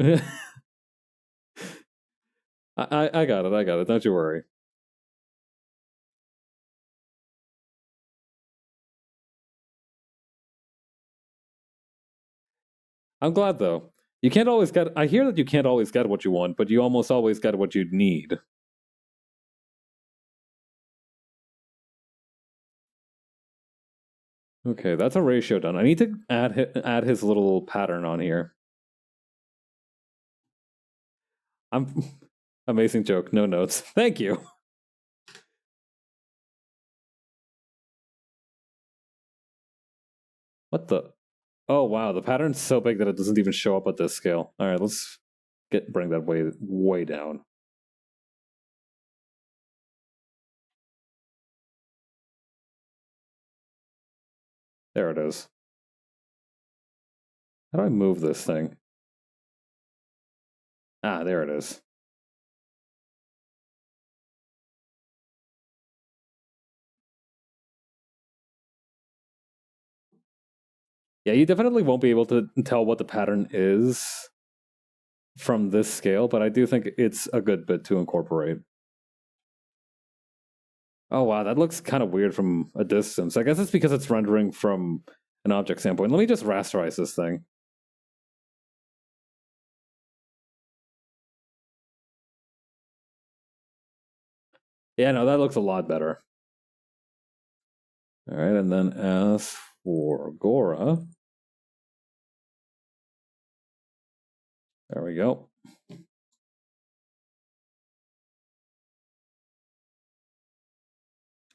[SPEAKER 1] I got it. Don't you worry. I'm glad though. You can't always get. I hear that you can't always get what you want, but you almost always get what you need. Okay, that's a ratio done. I need to add his little pattern on here. I'm amazing joke. No notes. Thank you. What the? Oh wow, the pattern's so big that it doesn't even show up at this scale. All right, let's bring that way down. There it is. How do I move this thing? Ah, there it is. Yeah, you definitely won't be able to tell what the pattern is from this scale, but I do think it's a good bit to incorporate. Oh wow, that looks kind of weird from a distance. I guess it's because it's rendering from an object standpoint. Let me just rasterize this thing. Yeah, no, that looks a lot better. All right, and then as for Gora, there we go.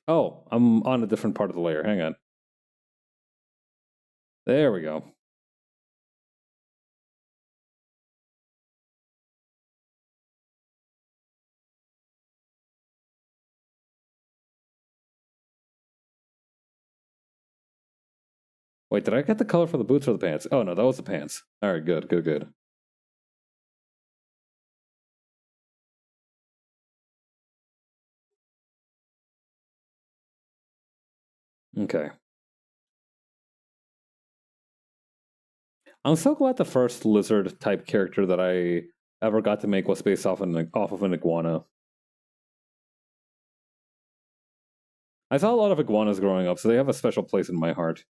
[SPEAKER 1] Oh, I'm on a different part of the layer. Hang on. There we go. Wait, did I get the color for the boots or the pants? Oh no, that was the pants. All right, good, good, good. Okay. I'm so glad the first lizard type character that I ever got to make was based off of an iguana. I saw a lot of iguanas growing up, so they have a special place in my heart.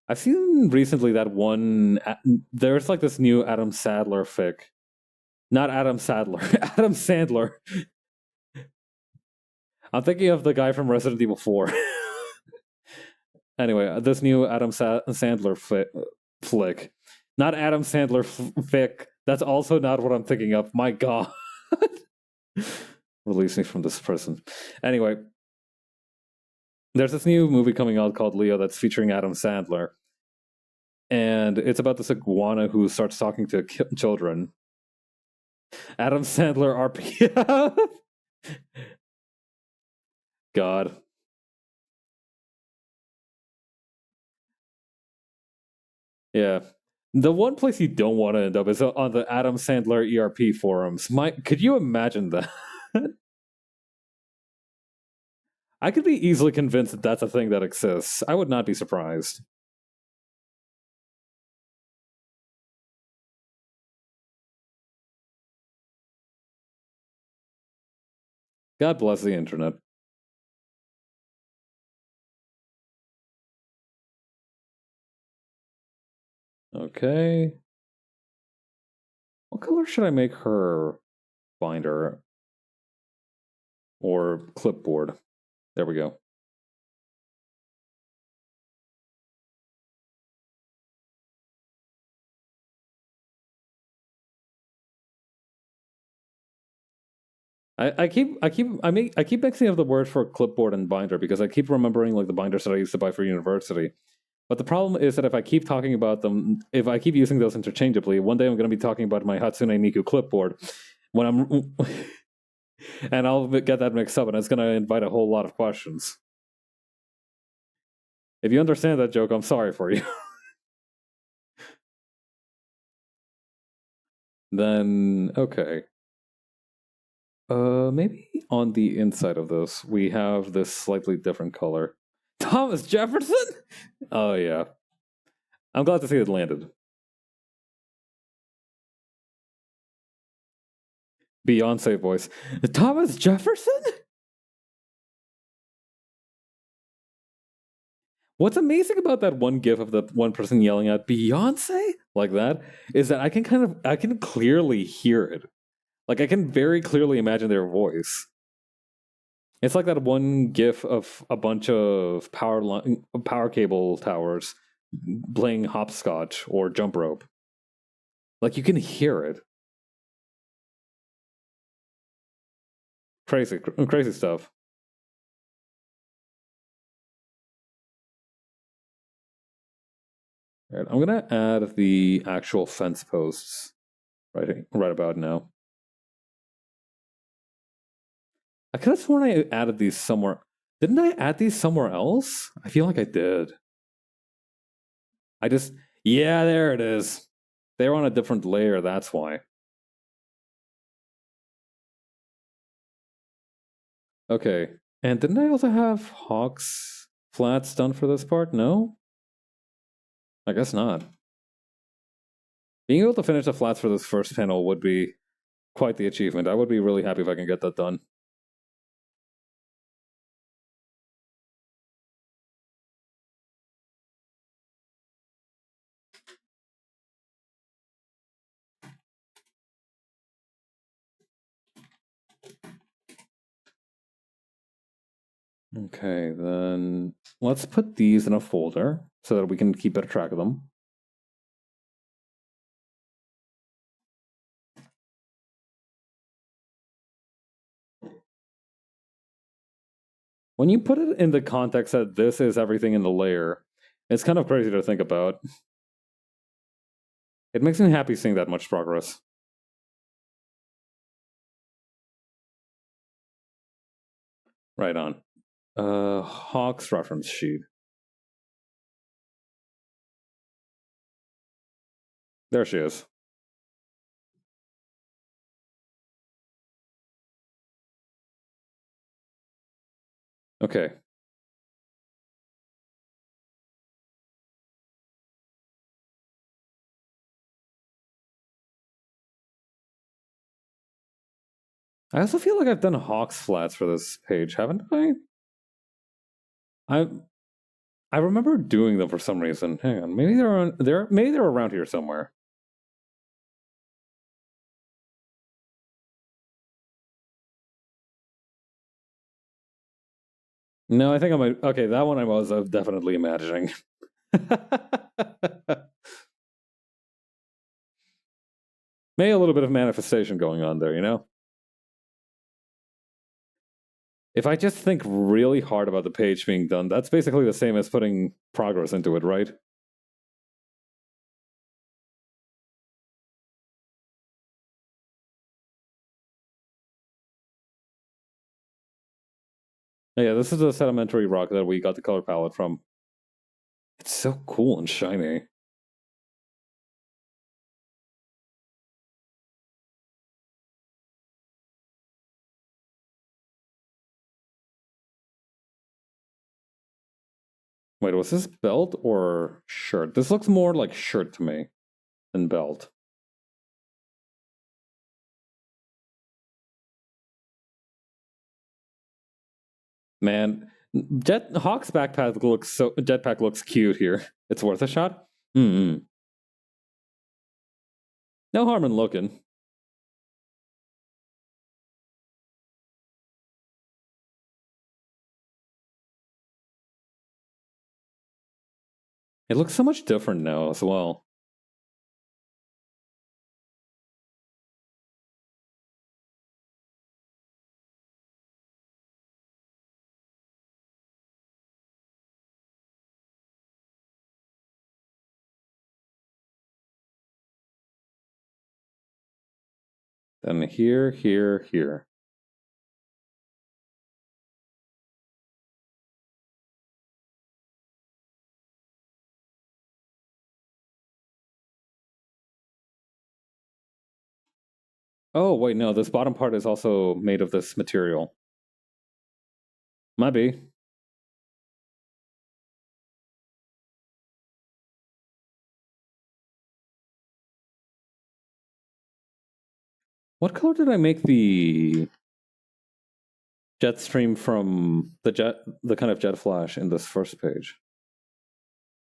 [SPEAKER 1] I've seen recently that one. There's like this new Adam Sandler fic. Not Adam Sadler, Adam Sandler. I'm thinking of the guy from Resident Evil 4. Anyway, this new Sandler flick. Not Adam Sandler fic. That's also not what I'm thinking of. My God. Release me from this person. Anyway, there's this new movie coming out called Leo that's featuring Adam Sandler. And it's about this iguana who starts talking to children. Adam Sandler RP. God. Yeah. The one place you don't want to end up is on the Adam Sandler ERP forums. Could you imagine that? I could be easily convinced that that's a thing that exists. I would not be surprised. God bless the internet. Okay. What color should I make her binder or clipboard? There we go. I keep mixing up the word for clipboard and binder because I keep remembering like the binders that I used to buy for university. But the problem is that if I keep talking about them, if I keep using those interchangeably, one day I'm going to be talking about my Hatsune Miku clipboard when I'm, and I'll get that mixed up, and it's going to invite a whole lot of questions. If you understand that joke, I'm sorry for you. Then okay. Maybe on the inside of this, we have this slightly different color. Thomas Jefferson? Oh, yeah. I'm glad to see it landed. Beyonce voice. Thomas Jefferson? What's amazing about that one gif of the one person yelling out Beyonce like that is that I can clearly hear it. Like I can very clearly imagine their voice. It's like that one gif of a bunch of power cable towers playing hopscotch or jump rope. Like you can hear it. Crazy stuff. Right, I'm gonna add the actual fence posts right about now. I could have sworn I added these somewhere. Didn't I add these somewhere else? I feel like I did. Yeah, there it is. They're on a different layer, that's why. Okay. And didn't I also have Hawk's flats done for this part? No? I guess not. Being able to finish the flats for this first panel would be quite the achievement. I would be really happy if I can get that done. Okay, then let's put these in a folder so that we can keep better track of them. When you put it in the context that this is everything in the layer, it's kind of crazy to think about. It makes me happy seeing that much progress. Right on. Hawk's reference sheet. There she is. Okay. I also feel like I've done Hawk's flats for this page, haven't I? I remember doing them for some reason. Hang on, maybe they're around here somewhere. No, I think okay. That one I was definitely imagining. Maybe a little bit of manifestation going on there, you know? If I just think really hard about the page being done, that's basically the same as putting progress into it, right? Yeah, this is the sedimentary rock that we got the color palette from. It's so cool and shiny. Wait, was this belt or shirt? This looks more like shirt to me than belt. Man, Hawk's jetpack looks cute here. It's worth a shot. No harm in looking. It looks so much different now as well. Then here, here, here. Oh, wait, no, this bottom part is also made of this material. Might be. What color did I make the jet stream from the kind of jet flash in this first page?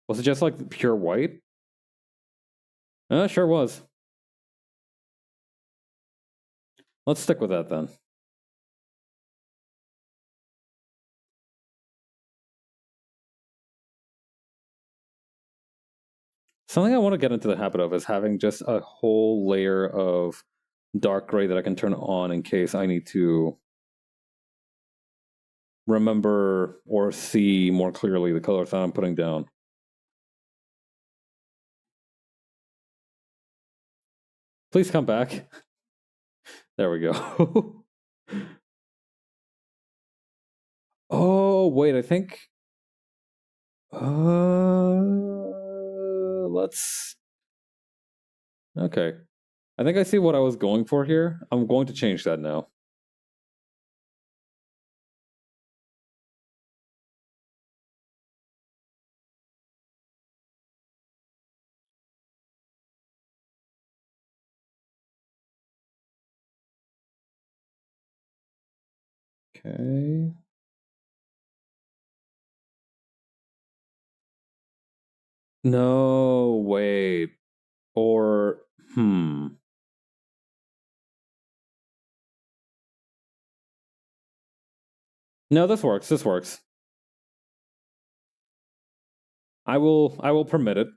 [SPEAKER 1] Was it just like pure white? Sure was. Let's stick with that then. Something I want to get into the habit of is having just a whole layer of dark gray that I can turn on in case I need to remember or see more clearly the colors that I'm putting down. Please come back. There we go. Oh, wait, I think... let's... Okay. I think I see what I was going for here. I'm going to change that now. Okay. No, wait. Or, No, this works. This works. I will permit it.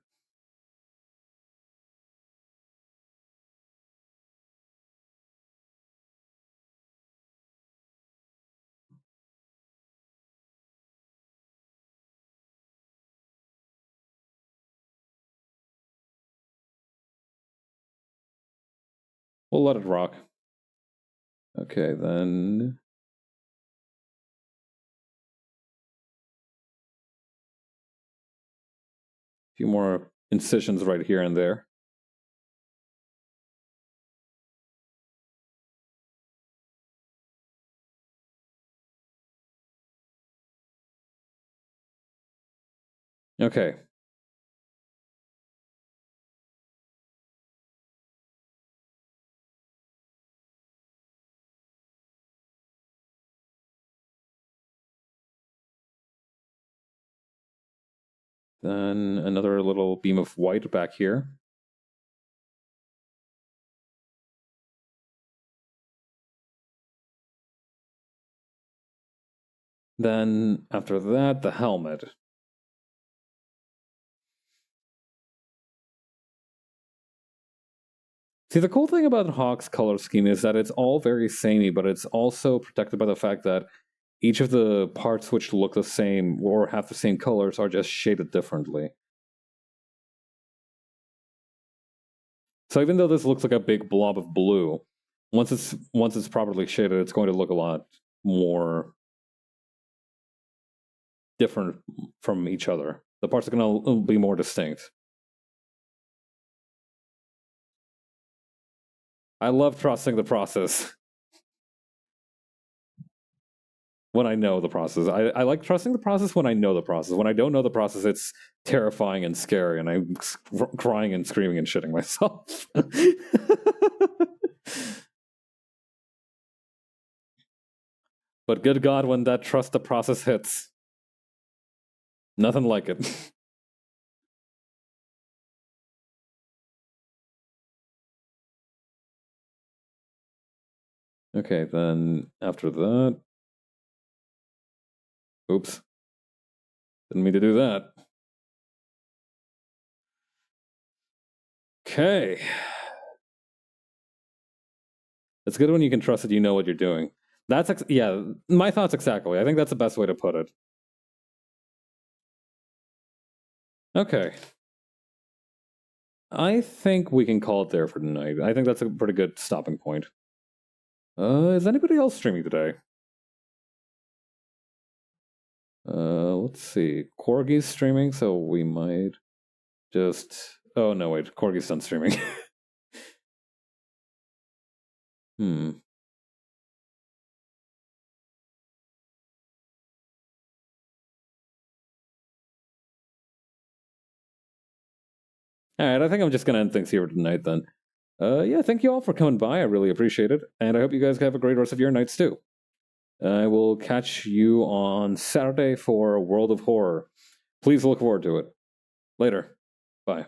[SPEAKER 1] We'll let it rock. Okay, then... A few more incisions right here and there. Okay. Then another little beam of white back here. Then, after that, the helmet. See, the cool thing about Hawk's color scheme is that it's all very samey, but it's also protected by the fact that each of the parts which look the same or have the same colors are just shaded differently. So even though this looks like a big blob of blue, once it's properly shaded, it's going to look a lot more different from each other. The parts are going to be more distinct. I love trusting the process when I know the process. I like trusting the process when I know the process. When I don't know the process, it's terrifying and scary, and I'm crying and screaming and shitting myself. But good God, when that trust the process hits, nothing like it. Okay, then after that... Oops. Didn't mean to do that. Okay. It's good when you can trust that you know what you're doing. That's, yeah, my thoughts exactly. I think that's the best way to put it. Okay. I think we can call it there for tonight. I think that's a pretty good stopping point. Is anybody else streaming today? Let's see. Corgi's streaming, so we might just... Oh, no, wait. Corgi's done streaming. Alright, I think I'm just gonna end things here tonight then. Yeah, thank you all for coming by. I really appreciate it. And I hope you guys have a great rest of your nights too. I will catch you on Saturday for World of Horror. Please look forward to it. Later. Bye.